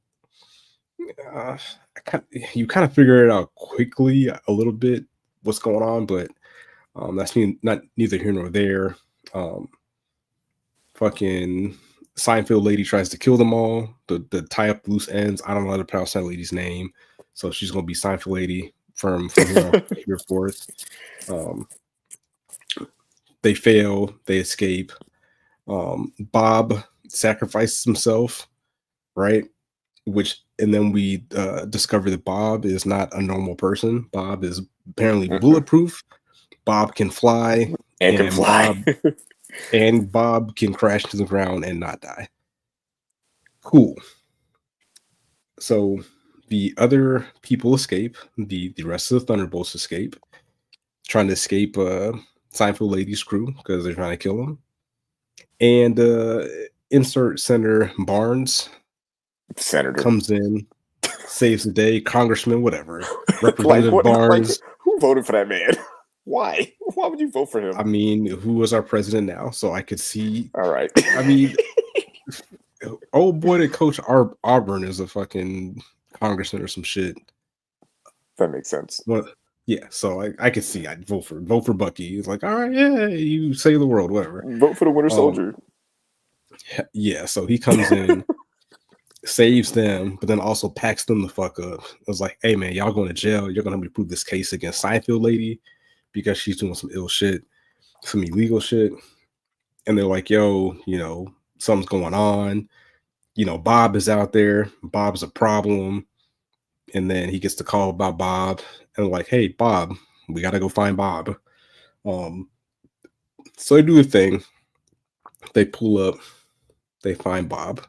S1: you kind of figure it out quickly a little bit what's going on, but that's neither here nor there. Fucking Seinfeld lady tries to kill them all. The tie up loose ends. I don't know how to pronounce that lady's name, so she's gonna be Seinfeld lady from here forth. They fail. They escape. Bob sacrifices himself, right? And then we discover that Bob is not a normal person. Bob is apparently bulletproof. Bob can fly,
S2: And can fly.
S1: Bob can crash to the ground and not die. Cool. So the other people escape. The rest of the Thunderbolts escape, trying to escape Seinfeld Lady's crew because they're trying to kill him. And insert Senator Barnes
S2: Senator
S1: comes in, saves the day. Congressman, whatever. Representative Barnes.
S2: Who voted for that man? Why? Why would you vote for him?
S1: I mean, who was our president now? So I could see.
S2: All right.
S1: I mean, old boy that coach Auburn is a fucking congressman or some shit.
S2: That makes sense.
S1: Well, yeah, so I could see I'd vote for Bucky. It's like, all right, yeah, you save the world, whatever.
S2: Vote for the Winter Soldier.
S1: Yeah, so he comes in, saves them, but then also packs them the fuck up. It was like, hey man, y'all going to jail. You're gonna have to prove this case against Seinfeld Lady because she's doing some ill shit, some illegal shit. And they're like, yo, something's going on. Bob is out there. Bob's a problem. And then he gets the call about Bob. And they're like, hey, Bob, we got to go find Bob. So they do a thing. They pull up. They find Bob.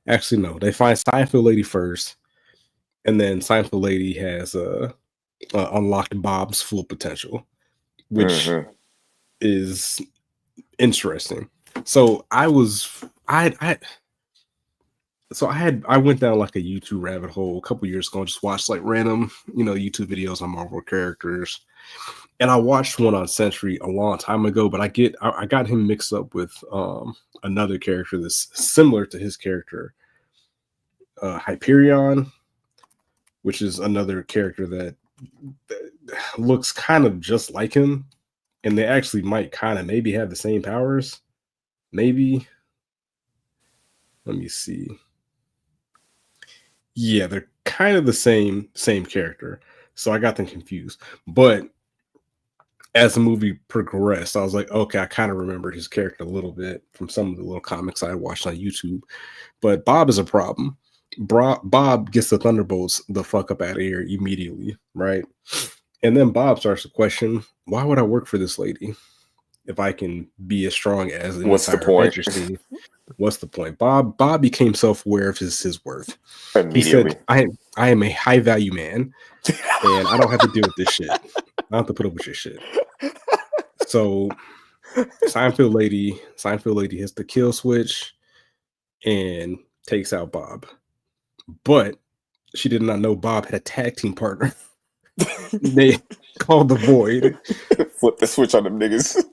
S1: Actually, no. They find Seinfeld Lady first. And then Seinfeld Lady has unlocked Bob's full potential, which is interesting. So I went down like a YouTube rabbit hole a couple years ago and just watched like random, YouTube videos on Marvel characters. And I watched one on Sentry a long time ago, but I got him mixed up with another character that's similar to his character, Hyperion, which is another character that looks kind of just like him. And they actually might kind of maybe have the same powers. Maybe. Let me see. Yeah, they're kind of the same character. So I got them confused. But as the movie progressed, I was like, okay, I kind of remembered his character a little bit from some of the little comics I watched on YouTube. But Bob is a problem. Bob gets the Thunderbolts the fuck up out of here immediately, right? And then Bob starts to question, why would I work for this lady if I can be as strong as the
S2: What's the
S1: entire
S2: point?
S1: Avengers team? What's the point? Bob became self-aware of his worth. He said, I am a high value man and I don't have to deal with this shit. I don't have to put up with your shit. So Seinfeld Lady hits the kill switch and takes out Bob. But she did not know Bob had a tag team partner. They called the Void.
S2: Flip the switch on them niggas.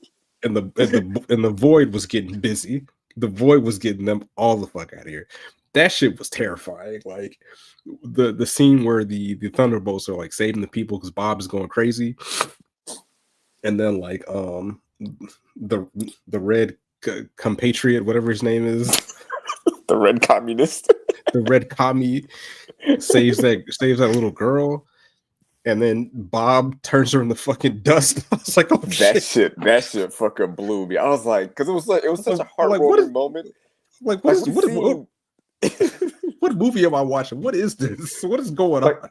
S1: And the Void was getting busy. The Void was getting them all the fuck out of here. That shit was terrifying. Like the scene where the Thunderbolts are like saving the people because Bob is going crazy, and then like the red compatriot, whatever his name is,
S2: the red communist,
S1: the red commie saves that little girl. And then Bob turns her in the fucking dust. I was like, "Oh
S2: that shit fucking blew me." I was like, because it was such a heartwarming moment.
S1: Like, what movie am I watching? What is this? What is going on?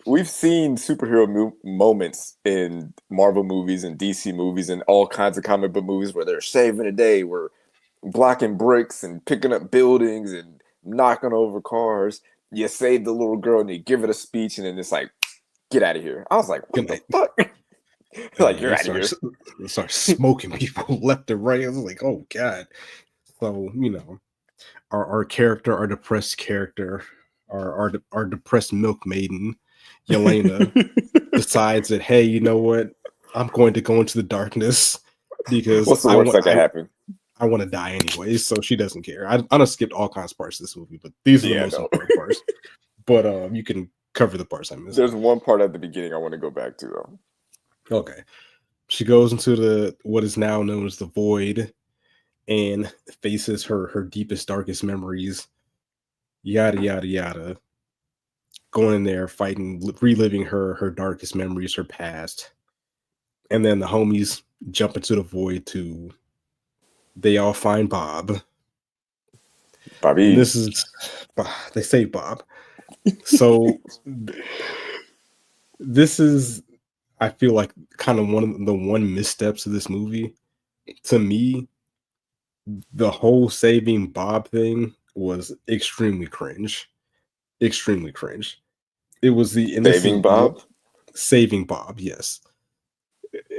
S2: We've seen superhero moments in Marvel movies and DC movies and all kinds of comic book movies where they're saving the day, we're blocking bricks and picking up buildings and knocking over cars. You save the little girl and you give it a speech, and then it's like, get out of here. I was like, what the fuck? Like, you're out of here.
S1: They start smoking people left and right. I was like, oh God. So, our character, our depressed character, our depressed milk maiden, Yelena, decides that, hey, you know what? I'm going to go into the darkness because
S2: what's the worst that can happen?
S1: I want to die anyway, so she doesn't care. I done skipped all kinds of parts of this movie, but these are the most important parts. But you can cover the parts I missed.
S2: There's one part at the beginning I want to go back to though.
S1: Okay. She goes into what is now known as the Void and faces her deepest, darkest memories. Yada yada yada. Going in there, fighting, reliving her darkest memories, her past. and then the homies jump into the void to they all find Bob. And
S2: Bobby.
S1: this is they say Bob. So this is, I feel like, kind of one of the one missteps of this movie. To me, the whole saving Bob thing was extremely cringe. Extremely cringe. It was and this
S2: Saving
S1: is
S2: Bob?
S1: saving Bob, yes.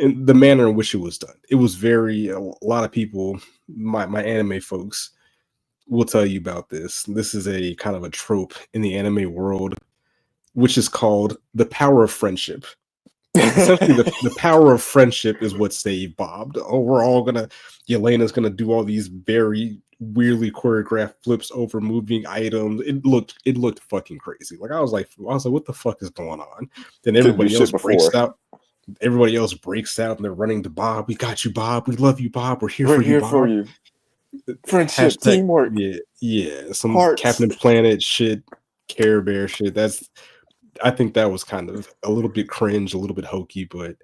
S1: In the manner in which it was done. It was very, a lot of people, my anime folks will tell you about this. This is a kind of a trope in the anime world, which is called the power of friendship. Essentially, the power of friendship is what saved Bob. Oh, we're all gonna, Yelena's gonna do all these very weirdly choreographed flips over moving items. It looked fucking crazy. Like I was like, what the fuck is going on? Then everybody else breaks out. Everybody else breaks out and they're running to Bob. We got you, Bob. We love you, Bob. We're here
S2: We're
S1: for you,
S2: here
S1: Bob.
S2: for you. Friendship,
S1: Hashtag,
S2: teamwork.
S1: Yeah. Some
S2: Hearts.
S1: Captain Planet shit, Care Bear shit. I think that was kind of a little bit cringe, a little bit hokey, but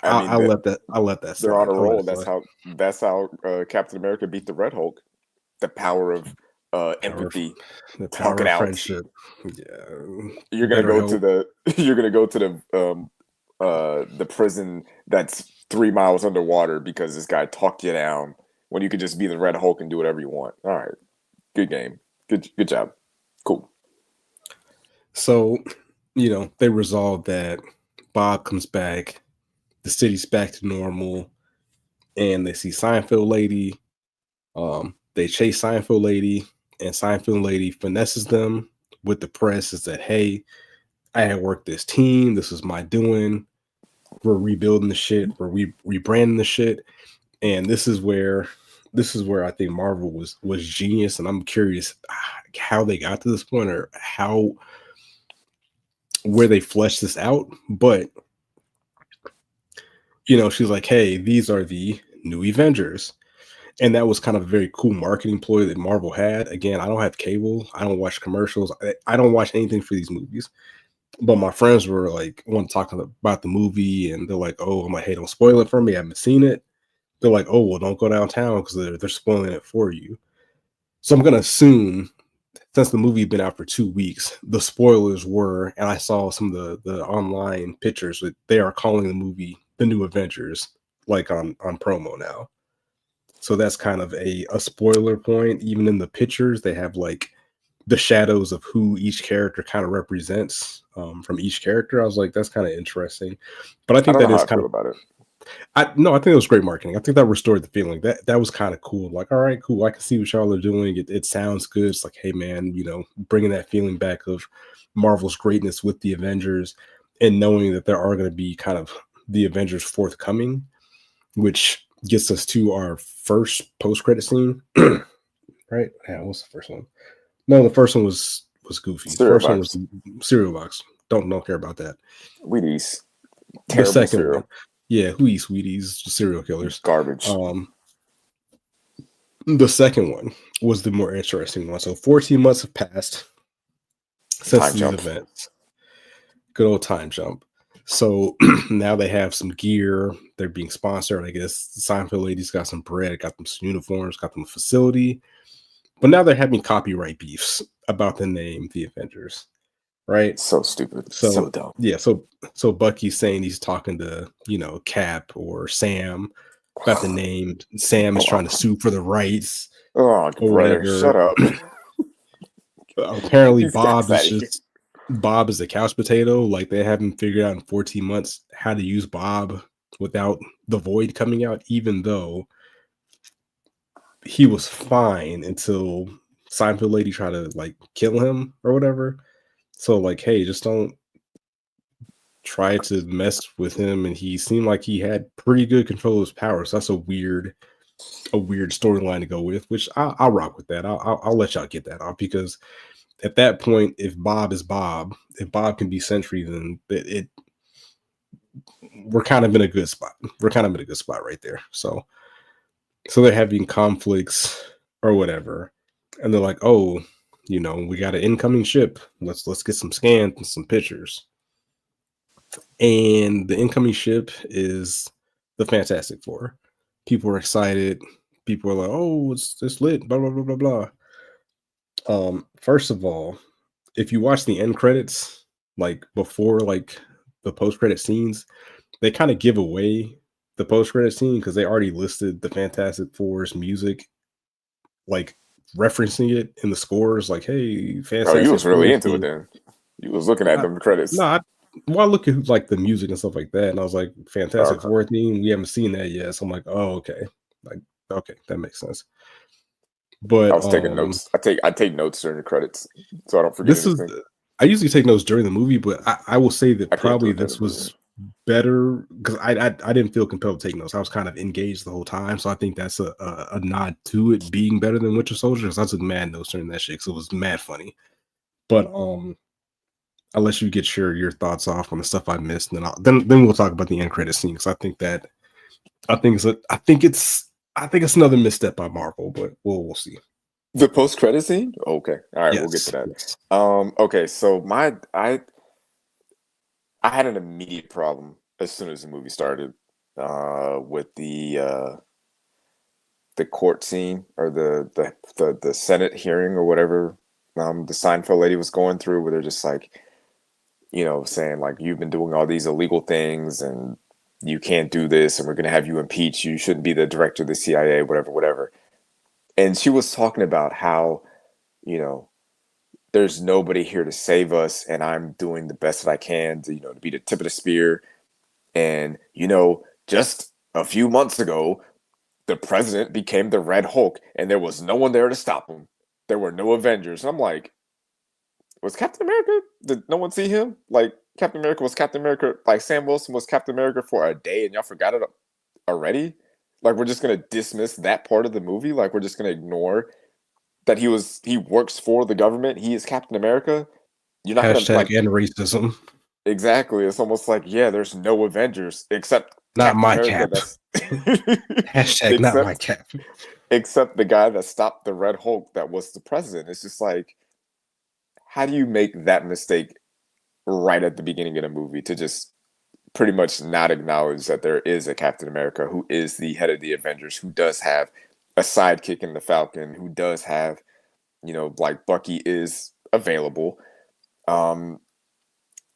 S1: I let that slide.
S2: They're on a roll. That's how Captain America beat the Red Hulk. The power of empathy,
S1: the power of friendship. Yeah,
S2: you're gonna go to the prison that's 3 miles underwater because this guy talked you down when you could just be the Red Hulk and do whatever you want. All right, good game, good job, cool.
S1: So, they resolve that. Bob comes back, the city's back to normal, and they see Seinfeld Lady. They chase Seinfeld Lady, and Seinfeld Lady finesses them with the press. Is that, hey, I had worked this team. This is my doing. We're rebuilding the shit. We're rebranding the shit, and this is where I think Marvel was genius. And I'm curious how they got to this point, or where they fleshed this out. But she's like, hey, these are the new Avengers. And that was kind of a very cool marketing ploy that Marvel had. Again, I don't have cable. I don't watch commercials. I don't watch anything for these movies. But my friends were like, want to talk about the movie, and they're like, oh, I'm like, hey, don't spoil it for me. I haven't seen it. They're like, oh, well, don't go downtown because they're spoiling it for you. So I'm going to assume, since the movie had been out for 2 weeks, the spoilers were, and I saw some of the online pictures, that they are calling the movie The New Avengers, like on promo now. So that's kind of a spoiler point. Even in the pictures, they have like the shadows of who each character kind of represents from each character. I was like, that's kind of interesting. But I think that is kind of
S2: about it.
S1: I think it was great marketing. I think that restored the feeling. That was kind of cool. Like, all right, cool. I can see what y'all are doing. It sounds good. It's like, hey, man, bringing that feeling back of Marvel's greatness with the Avengers, and knowing that there are going to be kind of the Avengers forthcoming, which gets us to our first post-credit scene. Right? Yeah, what's the first one? No, the first one was Goofy. The first one was Cereal Box. Don't care about that.
S2: Wheaties.
S1: The second one. Yeah, who eats Wheaties? Serial killers.
S2: Garbage.
S1: The second one was the more interesting one. So 14 months have passed since these events. Good old time jump. So now they have some gear. They're being sponsored. I guess the Seinfeld Lady's got some bread, got them some uniforms, got them a facility. But now they're having copyright beefs about the name The Avengers. Right?
S2: So stupid. So dumb.
S1: Yeah, so Bucky's saying he's talking to, Cap or Sam about the name. Sam is trying to sue for the rights.
S2: Oh, brother, shut up.
S1: Apparently Bob is a couch potato. Like, they haven't figured out in 14 months how to use Bob without the void coming out, even though he was fine until Seinfeld Lady tried to like kill him or whatever. So like, hey, just don't try to mess with him. And he seemed like he had pretty good control of his powers. So that's a weird storyline to go with, which I'll rock with that. I'll let y'all get that off, because at that point, if Bob can be Sentry, then we're kind of in a good spot. We're kind of in a good spot right there. So they're having conflicts or whatever, and they're like, oh, we got an incoming ship. Let's get some scans and some pictures. And the incoming ship is the Fantastic Four. People were excited. People were like, "Oh, it's lit." Blah blah blah blah blah. First of all, if you watch the end credits, like before, like the post credit scenes, they kind of give away the post credit scene because they already listed the Fantastic Four's music, like referencing it in the scores. Like, hey,
S2: Oh,
S1: Fantastic
S2: you was
S1: Four
S2: really into it
S1: theme.
S2: then. You was looking at them credits.
S1: No, well, I look at like the music and stuff like that, and I was like, Fantastic
S2: Okay.
S1: Four theme. We haven't seen that yet, so I'm like, oh, okay, like, okay, that makes sense.
S2: I
S1: But
S2: was taking notes. I take notes during the credits so I don't forget
S1: this is
S2: anything.
S1: I usually take notes during the movie, but I will say that
S2: I can't do
S1: probably
S2: it during
S1: this
S2: the movie.
S1: was better because I didn't feel compelled to take notes. I was kind of engaged the whole time, so I think that's a nod to it being better than Winter Soldier. Because I took mad notes during that shit, because it was mad funny. But I'll let you get your thoughts off on the stuff I missed, and then we'll talk about the end credit scene, because I think it's another misstep by Marvel, but we'll see.
S2: The post credit scene? Okay. All right, we'll get to
S1: Yes,
S2: that.
S1: yes.
S2: Okay, so I had an immediate problem as soon as the movie started with the court scene or the Senate hearing or whatever the Seinfeld lady was going through, where they're just like, saying like, you've been doing all these illegal things and you can't do this, and we're going to have you impeached. You shouldn't be the director of the CIA, whatever, whatever. And she was talking about how, you know, there's nobody here to save us, and I'm doing the best that I can to, to be the tip of the spear. And, just a few months ago, the president became the Red Hulk, and there was no one there to stop him. There were no Avengers. And I'm like, was Captain America? Did no one see him? Like, Captain America was Captain America. Like, Sam Wilson was Captain America for a day, and y'all forgot it already? Like, we're just gonna dismiss that part of the movie? Like, we're just gonna ignore that he works for the government? He is Captain America? You're not gonna
S1: Hashtag
S2: like
S1: and racism.
S2: exactly. It's almost like, yeah, there's no Avengers except
S1: Not
S2: Captain
S1: my
S2: America.
S1: cap.
S2: That's
S1: Hashtag not my
S2: except
S1: cap.
S2: except the guy that stopped the Red Hulk that was the president. It's just like, how do you make that mistake right at the beginning of the movie to just pretty much not acknowledge that there is a Captain America who is the head of the Avengers, who does have a sidekick in the Falcon, who does have, like Bucky is available.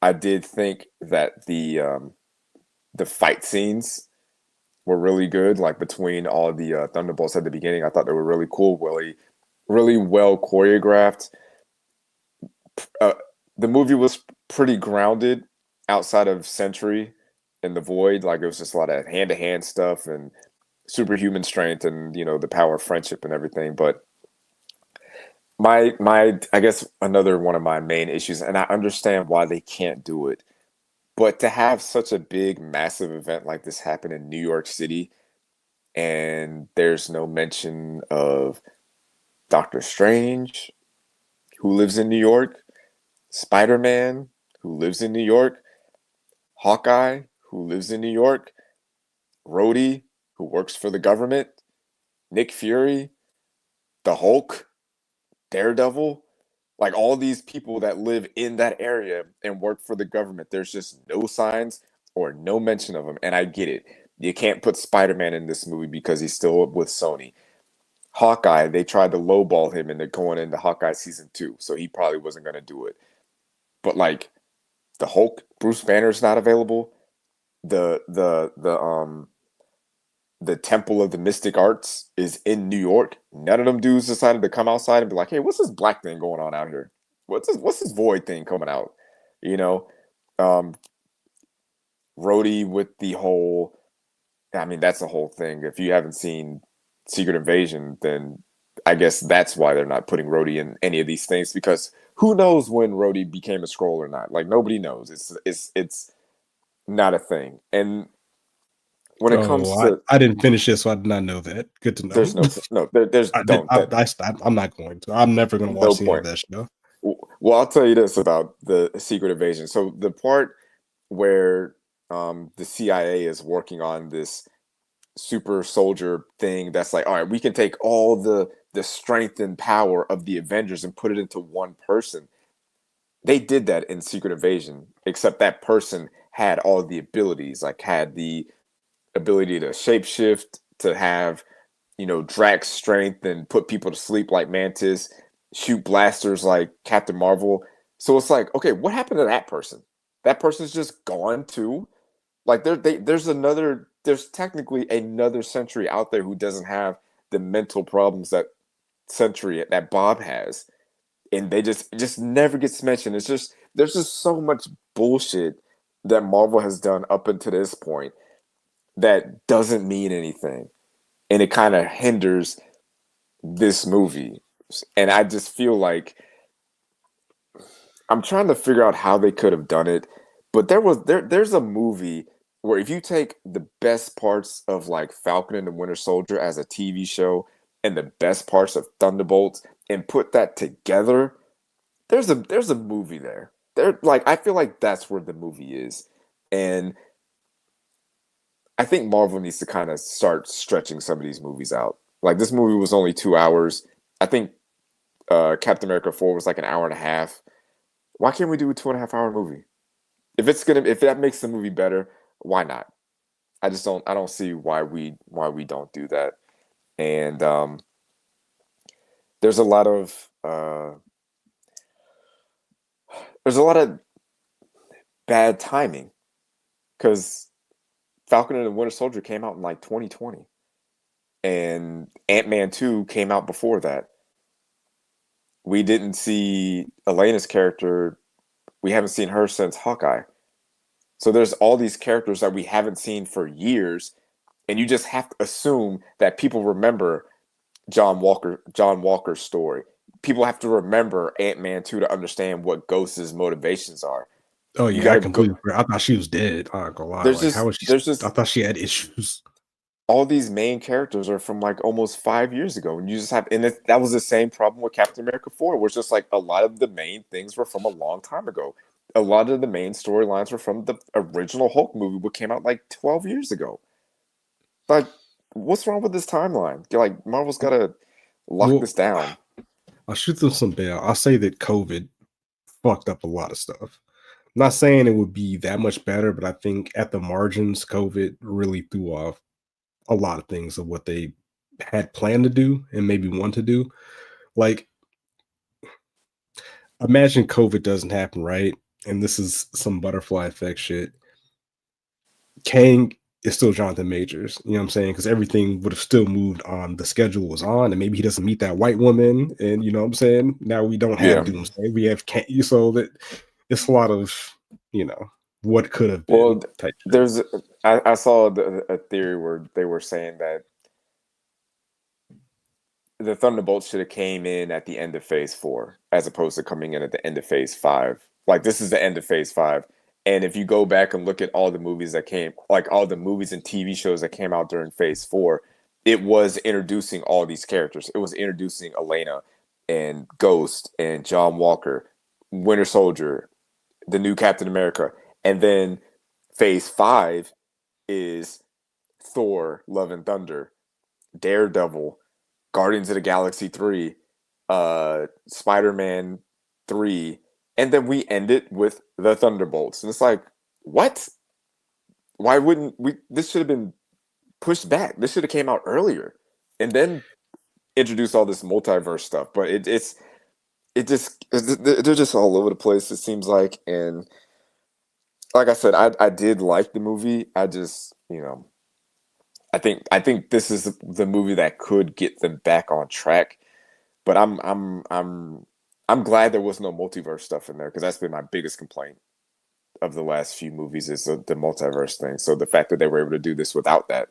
S2: I did think that the fight scenes were really good, like between all the Thunderbolts at the beginning. I thought they were really cool, really well choreographed. Uh, the movie was pretty grounded outside of Sentry and the Void. Like, it was just a lot of hand to hand stuff and superhuman strength and the power of friendship and everything. But my I guess another one of my main issues, and I understand why they can't do it, but to have such a big, massive event like this happen in New York City, and there's no mention of Doctor Strange, who lives in New York, Spider-Man, who lives in New York, Hawkeye, who lives in New York, Rhodey, who works for the government, Nick Fury, the Hulk, Daredevil, like all these people that live in that area and work for the government. There's just no signs or no mention of them. And I get it. You can't put Spider-Man in this movie because he's still with Sony. Hawkeye, they tried to lowball him into going into Hawkeye season 2, so he probably wasn't going to do it. But like the Hulk, Bruce Banner's not available. The Temple of the Mystic Arts is in New York. None of them dudes decided to come outside and be like, "Hey, what's this black thing going on out here? What's this void thing coming out?" You know, um, Rhodey with the whole. I mean, that's the whole thing. If you haven't seen Secret Invasion, then I guess that's why they're not putting Rhodey in any of these things, because who knows when Rhodey became a Skrull or not? Like, nobody knows. It's not a thing. And when it
S1: Oh,
S2: comes to
S1: I didn't finish it, so I did not know that. Good to know.
S2: there's no there's
S1: I did.
S2: don't that
S1: I'm not going to. I'm never going to
S2: no
S1: watch the end of
S2: point.
S1: that show.
S2: Well, I'll tell you this about the Secret Invasion. So the part where the CIA is working on this super soldier thing, that's like, all right, we can take all the strength and power of the Avengers and put it into one person. They did that in Secret Invasion, except that person had all the abilities, like had the ability to shapeshift, to have, Drax strength and put people to sleep like Mantis, shoot blasters like Captain Marvel. So it's like, okay, what happened to that person? That person's just gone too. Like there's technically another Sentry out there who doesn't have the mental problems that Sentry that Bob has, and they just it just never gets mentioned. It's just there's just so much bullshit that Marvel has done up until this point that doesn't mean anything, and it kind of hinders this movie. And I just feel like I'm trying to figure out how they could have done it, but there's a movie where if you take the best parts of like Falcon and the Winter Soldier as a TV show and the best parts of Thunderbolts and put that together, there's a movie there. There like I feel like that's where the movie is. And I think Marvel needs to kind of start stretching some of these movies out. Like this movie was only 2 hours. I think Captain America 4 was like an hour and a half. Why can't we do a 2.5 hour movie? If that makes the movie better, why not? I don't see why we don't do that. And there's a lot of bad timing because Falcon and the Winter Soldier came out in like 2020, and Ant-Man 2 came out before that. We didn't see Elena's character. We haven't seen her since Hawkeye. So there's all these characters that we haven't seen for years, and you just have to assume that people remember John Walker's story. People have to remember Ant-Man 2 to understand what Ghost's motivations are.
S1: Oh yeah, I completely forgot. I thought she was dead. I'm not gonna lie.
S2: There's
S1: Like,
S2: just-
S1: how was she?
S2: there's just-
S1: I thought she had issues.
S2: All these main characters are from like almost 5 years ago, and you just have, and that was the same problem with Captain America 4, where it's just like a lot of the main things were from a long time ago. A lot of the main storylines were from the original Hulk movie, which came out like 12 years ago. Like, what's wrong with this timeline? Like, Marvel's got to lock this down.
S1: I'll shoot them some bail. I'll say that COVID fucked up a lot of stuff. I'm not saying it would be that much better, but I think at the margins, COVID really threw off a lot of things of what they had planned to do and maybe want to do. Like, imagine COVID doesn't happen, right? And this is some butterfly effect shit. Kang is still Jonathan Majors, you know what I'm saying? Because everything would have still moved on. The schedule was on, and maybe he doesn't meet that white woman, and you know what I'm saying? Now we don't have Doomsday. We have Kang, so that it's a lot of, what could have been.
S2: Well, I saw a theory where they were saying that the Thunderbolts should have came in at the end of Phase 4 as opposed to coming in at the end of Phase 5. Like, this is the end of Phase 5. And if you go back and look at all the movies that came, like all the movies and TV shows that came out during Phase 4, it was introducing all these characters. It was introducing Elena and Ghost and John Walker, Winter Soldier, the new Captain America. And then Phase 5 is Thor, Love and Thunder, Daredevil, Guardians of the Galaxy 3, Spider-Man 3, and then we end it with the Thunderbolts. And it's like, what? Why wouldn't we? This should have been pushed back. This should have came out earlier and then introduce all this multiverse stuff. But they're just all over the place, it seems like. And like I said, I did like the movie. I just, I think this is the movie that could get them back on track. But I'm glad there was no multiverse stuff in there, because that's been my biggest complaint of the last few movies is the multiverse thing. So the fact that they were able to do this without that,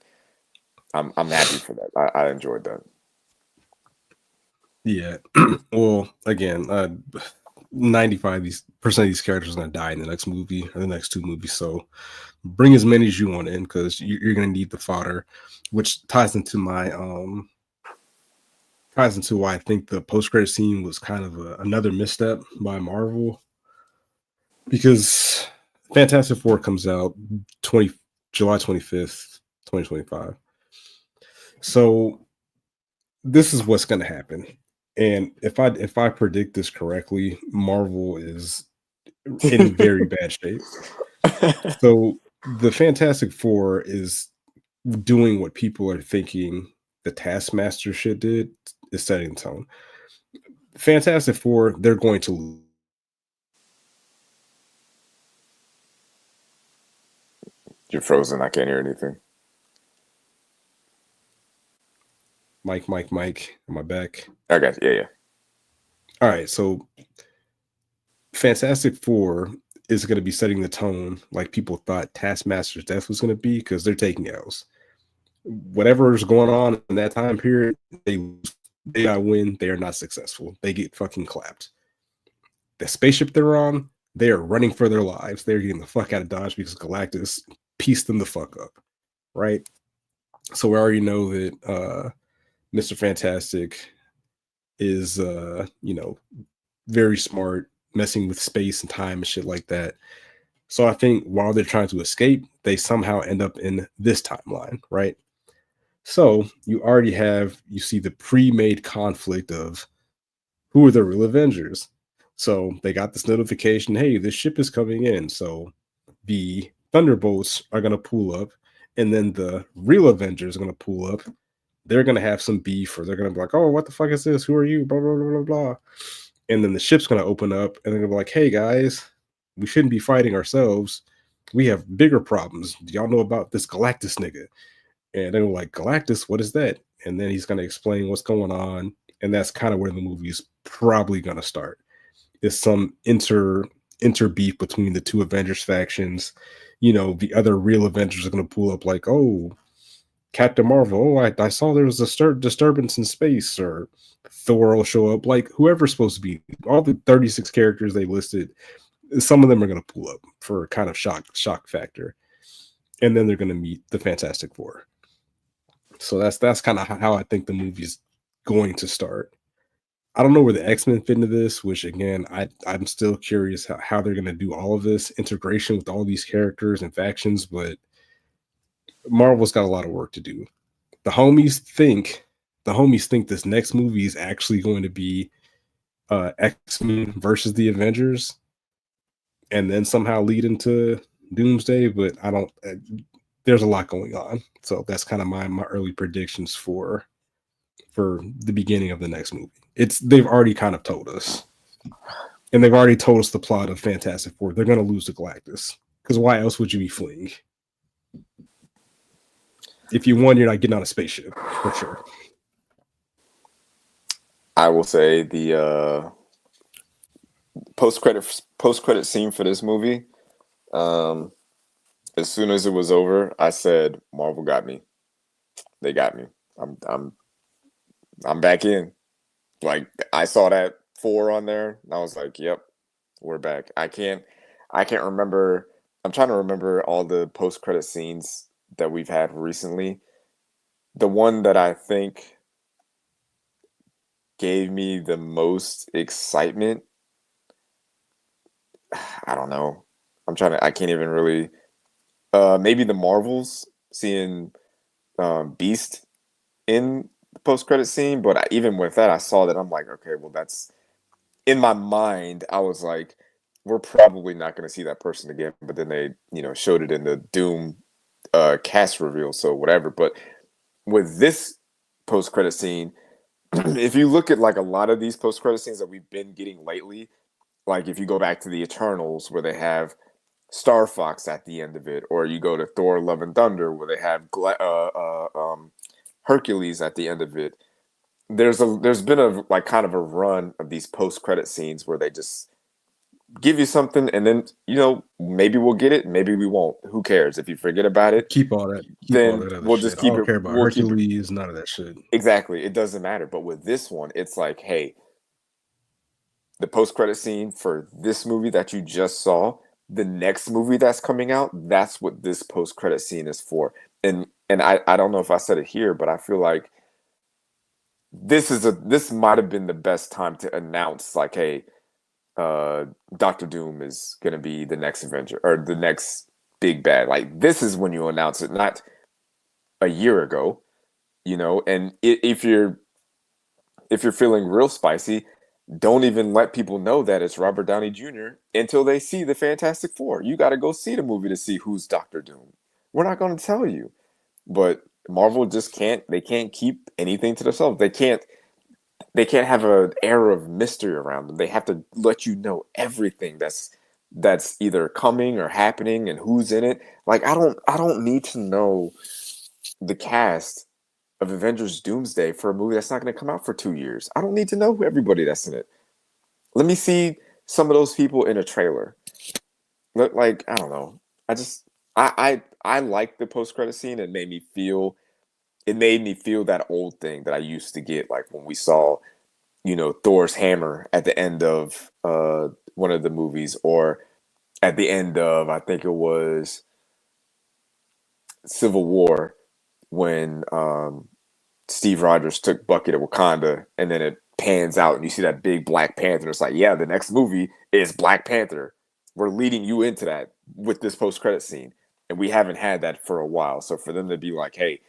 S2: I'm happy for that. I enjoyed that.
S1: Yeah. Well, again, 95% of these characters are going to die in the next movie or the next two movies. So bring as many as you want in, because you're going to need the fodder, which ties into my why I think the post-credit scene was kind of another misstep by Marvel, because Fantastic Four comes out July 25th, 2025. So this is what's going to happen. And if I predict this correctly, Marvel is in very bad shape. So the Fantastic Four is doing what people are thinking the Taskmaster shit did is setting the tone. Fantastic Four, they're going to lose.
S2: You're frozen. I can't hear anything.
S1: Mike. Am I back?
S2: I got you. Yeah.
S1: All right, so Fantastic Four is going to be setting the tone like people thought Taskmaster's death was going to be because they're taking L's. Whatever is going on in that time period, they got win. They are not successful. They get fucking clapped. The spaceship they're on, they are running for their lives. They're getting the fuck out of Dodge because Galactus pieced them the fuck up, right? So we already know that Mr. Fantastic is, very smart, messing with space and time and shit like that. So I think while they're trying to escape, they somehow end up in this timeline, right? So you see the pre-made conflict of who are the real Avengers. So they got this notification, hey, this ship is coming in. So the Thunderbolts are going to pull up, and then the real Avengers are going to pull up. They're going to have some beef, or they're going to be like, oh, what the fuck is this? Who are you? Blah, blah, blah, blah, blah. And then the ship's going to open up, and they're going to be like, hey, guys, we shouldn't be fighting ourselves. We have bigger problems. Do y'all know about this Galactus nigga? And they're like, Galactus, what is that? And then he's going to explain what's going on. And that's kind of where the movie's probably going to start. Is some inter beef between the two Avengers factions. The other real Avengers are going to pull up like, oh, Captain Marvel, oh, I saw there was a disturbance in space, or Thor will show up, like whoever's supposed to be. All the 36 characters they listed, some of them are going to pull up for kind of shock factor. And then they're going to meet the Fantastic Four. So that's kind of how I think the movie's going to start. I don't know where the X-Men fit into this, which again, I'm still curious how they're going to do all of this integration with all these characters and factions, but Marvel's got a lot of work to do. The homies think this next movie is actually going to be X-Men versus the Avengers, and then somehow lead into Doomsday, but I don't. There's a lot going on, so that's kind of my early predictions for the beginning of the next movie. They've already kind of told us, and they've already told us the plot of Fantastic Four. They're going to lose to Galactus, because why else would you be fleeing? If you won, you're not getting on a spaceship for sure.
S2: I will say the post-credit scene for this movie. As soon as it was over, I said, "Marvel got me. They got me. I'm back in." Like I saw that 4 on there, and I was like, "Yep, we're back." I can't remember. I'm trying to remember all the post-credit scenes that we've had recently. The one that I think gave me the most excitement, I don't know. I can't even really. Maybe the Marvels, seeing Beast in the post-credit scene, but even with that, I saw that I'm like, okay, well, that's in my mind. I was like, we're probably not going to see that person again. But then they, showed it in the Doom cast reveal, so whatever. But with this post-credit scene, if you look at like a lot of these post-credit scenes that we've been getting lately, like if you go back to the Eternals where they have Star Fox at the end of it, or you go to Thor: Love and Thunder where they have Hercules at the end of it. There's been a like kind of a run of these post-credit scenes where they just give you something, and then maybe we'll get it, maybe we won't. Who cares? If you forget about it,
S1: keep all that.
S2: We'll just keep
S1: I don't
S2: it.
S1: care about Hercules, none of that shit.
S2: Exactly, it doesn't matter. But with this one, it's like, hey, the post-credit scene for this movie that you just saw, the next movie that's coming out, that's what this post-credit scene is for. And I don't know if I said it here, but I feel like this might have been the best time to announce, like, hey, Doctor Doom is gonna be the next Avenger or the next big bad. Like, this is when you announce it, not a year ago, And if you're feeling real spicy, don't even let people know that it's Robert Downey Jr. until they see the Fantastic Four. You got to go see the movie to see who's Doctor Doom. We're not going to tell you. But Marvel just can't. They can't keep anything to themselves. They can't. They can't have an air of mystery around them. They have to let you know everything that's either coming or happening and who's in it. Like I don't need to know the cast of Avengers Doomsday for a movie that's not going to come out for 2 years. I don't need to know who everybody that's in it. Let me see some of those people in a trailer. Like I don't know. I just I like the post credit scene. It made me feel that old thing that I used to get, like when we saw, Thor's hammer at the end of one of the movies, or at the end of, I think it was Civil War, when Steve Rogers took Bucky to Wakanda, and then it pans out and you see that big Black Panther. It's like, yeah, the next movie is Black Panther. We're leading you into that with this post credit scene, and we haven't had that for a while. So for them to be like, hey,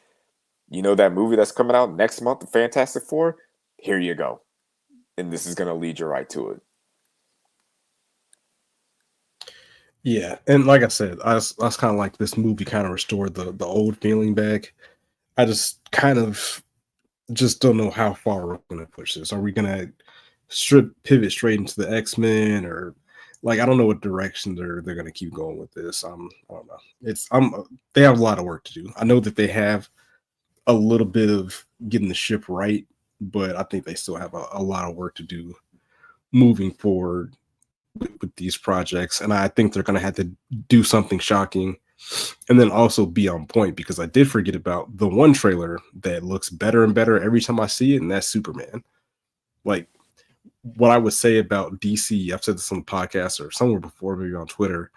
S2: that movie that's coming out next month, the Fantastic Four, here you go, and this is going to lead you right to it.
S1: Yeah, and like I said, I was kind of like this movie kind of restored the old feeling back. I just kind of just don't know how far we're going to push this. Are we going to pivot straight into the X-Men, or like I don't know what direction they're going to keep going with this. I don't know. They have a lot of work to do. I know that they have a little bit of getting the ship right, but I think they still have a lot of work to do moving forward with these projects. And I think they're going to have to do something shocking and then also be on point, because I did forget about the one trailer that looks better and better every time I see it, and that's Superman. Like, what I would say about DC, I've said this on the podcast or somewhere before, maybe on Twitter,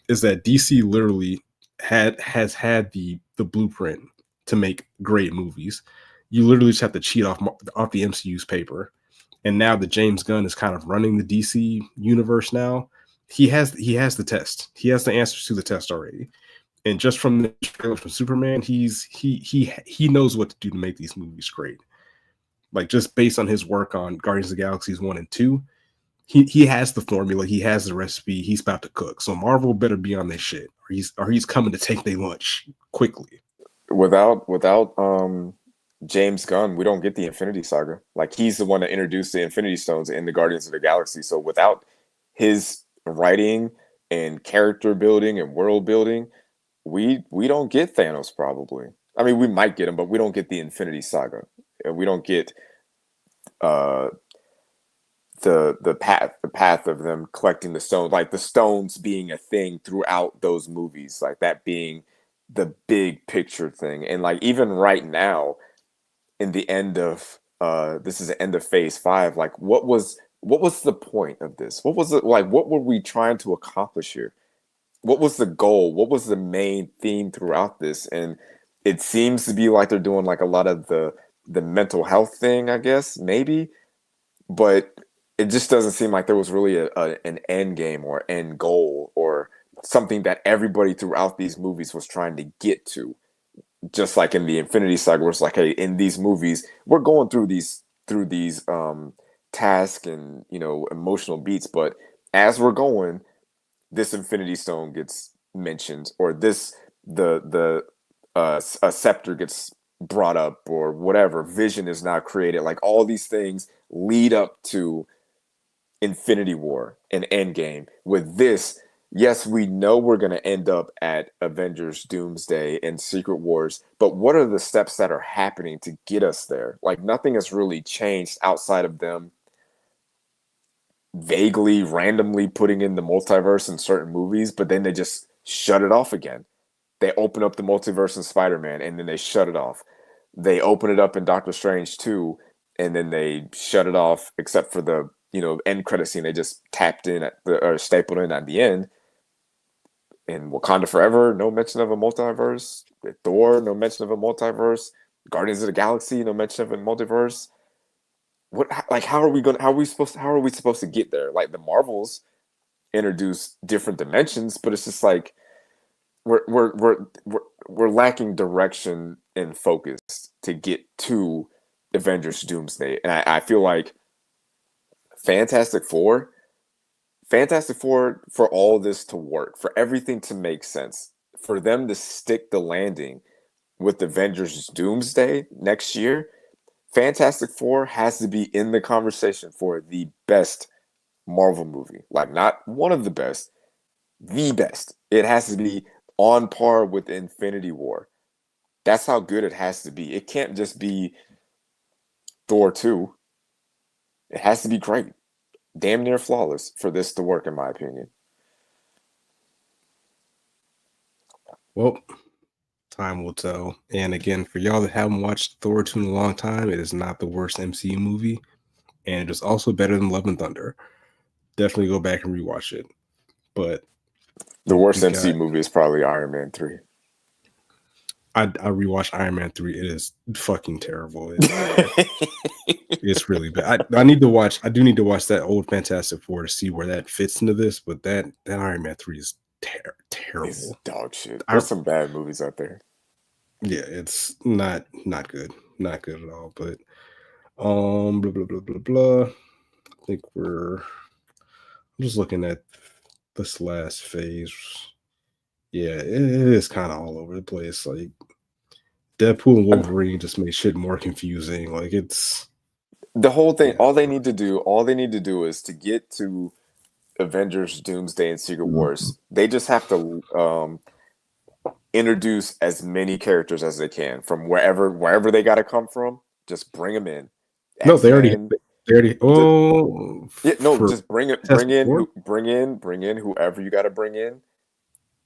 S1: is that DC literally has had the blueprint to make great movies. You literally just have to cheat off the MCU's paper. And now that James Gunn is kind of running the DC universe now, he has the test. He has the answers to the test already. And just from the trailer from Superman, he knows what to do to make these movies great. Like, just based on his work on Guardians of the Galaxies 1 and 2, he has the formula, he has the recipe, he's about to cook. So Marvel better be on their shit, or he's coming to take their lunch quickly.
S2: Without James Gunn, we don't get the Infinity Saga. Like, he's the one that introduced the Infinity Stones in the Guardians of the Galaxy. So without his writing and character building and world building, we don't get Thanos probably. I mean, we might get him, but we don't get the Infinity Saga. We don't get the path of them collecting the stones, like the stones being a thing throughout those movies, like that being the big picture thing. And like even right now, in the end of this is the end of phase 5, like what was the point of this? What was it like? What were we trying to accomplish here? What was the goal? What was the main theme throughout this? And it seems to be like they're doing like a lot of the mental health thing, I guess, maybe, but it just doesn't seem like there was really an end game or end goal or something that everybody throughout these movies was trying to get to. Just like in the Infinity Saga, where it's like, hey, in these movies, we're going through these tasks and emotional beats, but as we're going, this Infinity Stone gets mentioned, or a scepter gets brought up, or whatever. Vision is now created. Like, all these things lead up to Infinity War and Endgame. With this, yes, we know we're going to end up at Avengers Doomsday and Secret Wars, but what are the steps that are happening to get us there? Like, nothing has really changed outside of them vaguely, randomly putting in the multiverse in certain movies, but then they just shut it off again. They open up the multiverse in Spider-Man, and then they shut it off. They open it up in Doctor Strange 2, and then they shut it off, except for the end credit scene. They just tapped in or stapled in at the end. In Wakanda Forever, no mention of a multiverse. Thor, no mention of a multiverse. Guardians of the Galaxy, no mention of a multiverse. How are we supposed to get there? Like, the Marvels introduce different dimensions, but it's just like we're lacking direction and focus to get to Avengers Doomsday. And I feel like Fantastic Four, for all this to work, for everything to make sense, for them to stick the landing, with Avengers Doomsday next year, Fantastic Four has to be in the conversation for the best Marvel movie. Like, not one of the best, the best. It has to be on par with Infinity War. That's how good it has to be. It can't just be Thor 2. It has to be great. Damn near flawless for this to work, in my opinion.
S1: Well, time will tell. And again, for y'all that haven't watched Thor 2 in a long time, it is not the worst MCU movie. And it is also better than Love and Thunder. Definitely go back and rewatch it. But
S2: The worst
S1: we
S2: MCU
S1: got-
S2: movie is probably Iron Man 3.
S1: I rewatched Iron Man 3. It is fucking terrible. It's really bad. I need to watch. I do need to watch that old Fantastic Four to see where that fits into this. But that Iron Man 3 is terrible.
S2: It's dog shit. There's some bad movies out there.
S1: Yeah, it's not good. Not good at all. But blah blah blah blah blah. I think I'm just looking at this last phase. Yeah, it is kind of all over the place. Like Deadpool and Wolverine just made shit more confusing. Like it's
S2: the whole thing.
S1: Yeah.
S2: All they need to do is to get to Avengers Doomsday and Secret Wars. They just have to introduce as many characters as they can from wherever they got to come from. Just bring them in.
S1: No, they already.
S2: Just bring in whoever you got to bring in,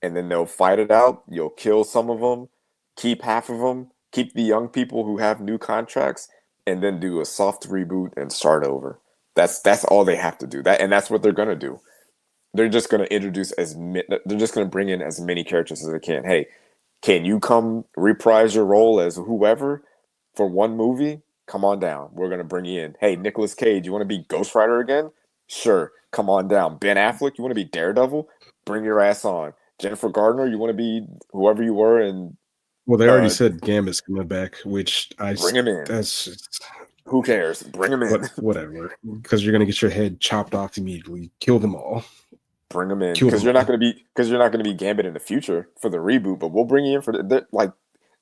S2: and then they'll fight it out. You'll kill some of them, keep half of them, keep the young people who have new contracts, and then do a soft reboot and start over. That's all they have to do. And that's what they're gonna do. They're just gonna introduce they're just gonna bring in as many characters as they can. Hey, can you come reprise your role as whoever for one movie? Come on down. We're going to bring you in. Hey, Nicolas Cage, you want to be Ghost Rider again? Sure. Come on down. Ben Affleck, you want to be Daredevil? Bring your ass on. Jennifer Gardner, you want to be whoever you were? And
S1: well, they already said Gambit's coming back, which
S2: bring him in.
S1: That's just,
S2: who cares? Bring him in.
S1: Whatever. Because you're going to get your head chopped off immediately. Kill them all.
S2: Bring them in. Because you're not going to be Gambit in the future for the reboot, but we'll bring you in for like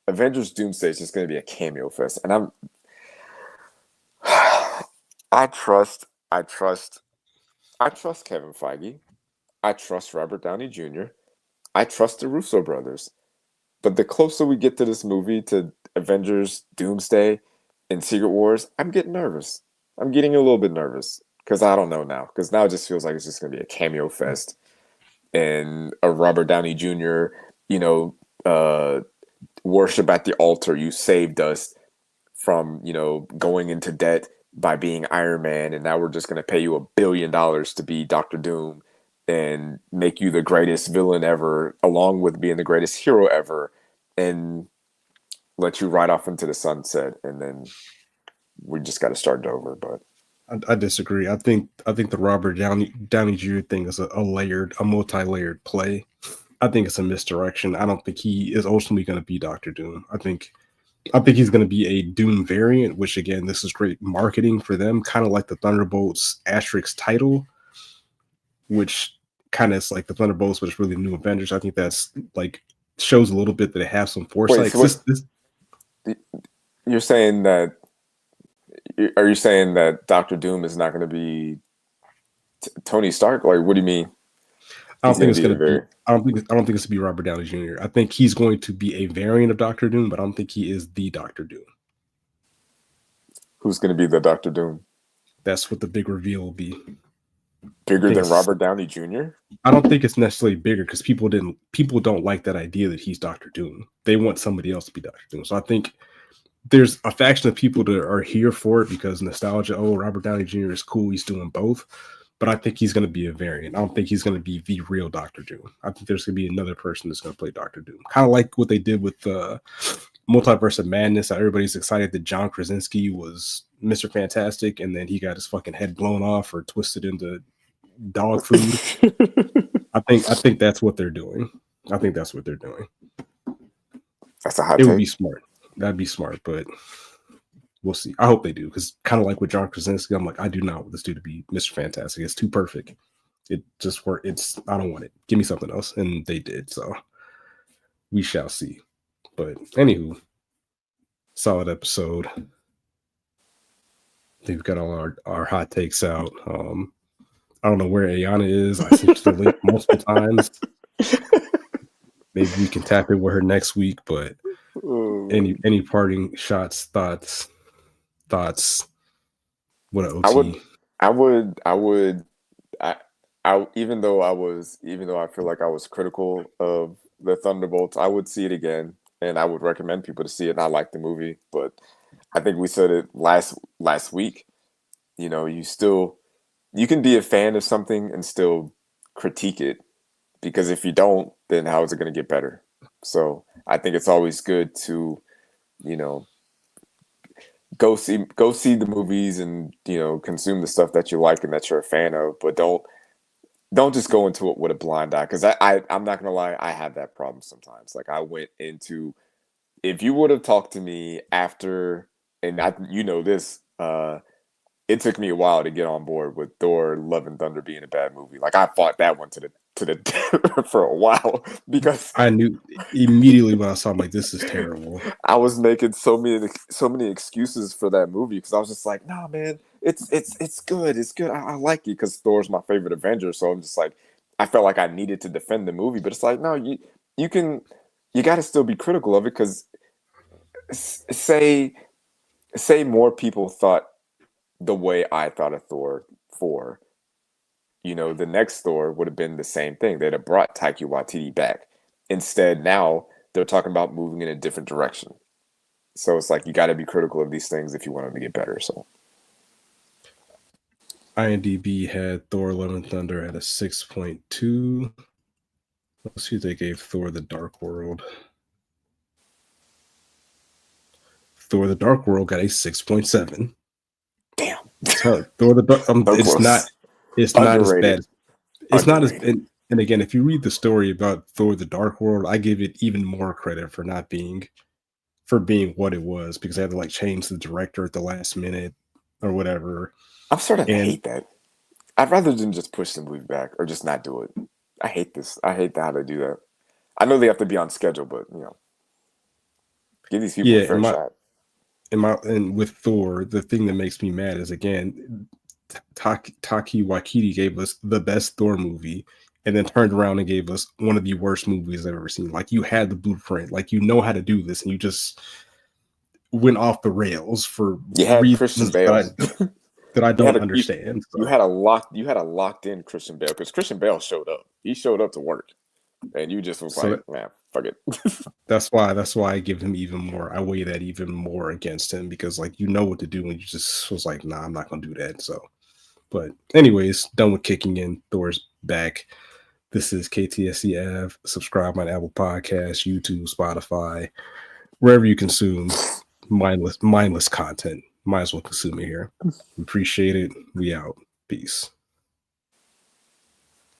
S2: Avengers Doomsday is just going to be a cameo fest. And I trust Kevin Feige. I trust Robert Downey Jr. I trust the Russo brothers. But the closer we get to this movie, to Avengers Doomsday and Secret Wars, I'm getting nervous. I'm getting a little bit nervous because I don't know now. Because now it just feels like it's just going to be a cameo fest and a Robert Downey Jr. Worship at the altar. You saved us from going into debt by being Iron Man, and now we're just going to pay you $1 billion to be Doctor Doom and make you the greatest villain ever, along with being the greatest hero ever, and let you ride off into the sunset, and then we just got to start it over. But
S1: I disagree. I think the Robert Downey Jr. thing is a multi-layered play. I think it's a misdirection. I don't think he is ultimately going to be Doctor Doom. I think he's going to be a Doom variant, which again, this is great marketing for them, kind of like the Thunderbolts asterisk title, which kind of is like the Thunderbolts, but it's really New Avengers. I think that's like shows a little bit that they have some foresight.
S2: Wait, you're saying that? Are you saying that Doctor Doom is not going to be Tony Stark? Like, what do you mean?
S1: I don't think it's going to be. I don't think it's going to be Robert Downey Jr. I think he's going to be a variant of Doctor Doom, but I don't think he is the Doctor Doom.
S2: Who's going to be the Doctor Doom?
S1: That's what the big reveal will be.
S2: Bigger than Robert Downey Jr.?
S1: I don't think it's necessarily bigger because people don't like that idea that he's Doctor Doom. They want somebody else to be Doctor Doom. So I think there's a faction of people that are here for it because nostalgia. Oh, Robert Downey Jr. is cool. He's doing both. But I think he's going to be a variant. I don't think he's going to be the real Doctor Doom. I think there's going to be another person that's going to play Doctor Doom. Kind of like what they did with Multiverse of Madness. Everybody's excited that John Krasinski was Mr. Fantastic, and then he got his fucking head blown off or twisted into dog food. I think that's what they're doing. I think that's what they're doing.
S2: That's a hot
S1: It
S2: take.
S1: would be smart. That'd be smart, but we'll see. I hope they do, because kind of like with John Krasinski, I'm like, I do not want this dude to be Mr. Fantastic. It's too perfect. It just worked. I don't want it. Give me something else. And they did. So we shall see. But anywho, solid episode. I think we've got all our hot takes out. I don't know where Ayana is. I sent you the link multiple times. Maybe we can tap in with her next week. But any parting shots, thoughts? What an OT.
S2: Even though I feel like I was critical of the Thunderbolts, I would see it again, and I would recommend people to see it. And I like the movie, but I think we said it last week. You know, you can be a fan of something and still critique it, because if you don't, then how is it going to get better? So I think it's always good to, you know, go see the movies and, you know, consume the stuff that you like and that you're a fan of, but don't just go into it with a blind eye, because I'm not gonna lie, I have that problem sometimes. Like, I went into, if you would have talked to me after, and you know this, it took me a while to get on board with Thor: Love and Thunder being a bad movie. Like, I fought that one to the for a while, because
S1: I knew immediately when I saw him, like, this is terrible.
S2: I was making so many excuses for that movie, because I was just like, nah, man, it's good. It's good. I like it because Thor's my favorite Avenger. So I'm just like, I felt like I needed to defend the movie, but it's like, no, you got to still be critical of it, because say more people thought the way I thought of Thor 4, you know, the next Thor would have been the same thing. They'd have brought Taika Waititi back. Instead, now they're talking about moving in a different direction. So it's like, you got to be critical of these things if you want them to get better. So
S1: IMDb had Thor: Love and Thunder at a 6.2. Let's see what they gave Thor: The Dark World. Thor: The Dark World got a 6.7.
S2: damn.
S1: Thor: The Dark. It's not as bad. It's not as. And again, if you read the story about Thor: The Dark World, I give it even more credit for being what it was, because they had to like change the director at the last minute or whatever.
S2: I'm starting to hate that. I'd rather than just push the movie back or just not do it. I hate this. I hate how they do that. I know they have to be on schedule, but, you know, give these people a fair shot.
S1: And with Thor, the thing that makes me mad is, again, Taika Waititi gave us the best Thor movie, and then turned around and gave us one of the worst movies I've ever seen. Like, you had the blueprint, like, you know how to do this, and you just went off the rails for
S2: Christian Bale
S1: that I don't understand.
S2: You had a locked in Christian Bale, because Christian Bale showed up. He showed up to work, and you just was like, man, fuck it.
S1: That's why I give him even more. I weigh that even more against him, because, like, you know what to do, and you just was like, nah, I'm not gonna do that. So, but anyways, done with kicking in. Thor's back. This is KTSC Av. Subscribe on Apple Podcasts, YouTube, Spotify, wherever you consume mindless content. Might as well consume it here. Appreciate it. We out. Peace.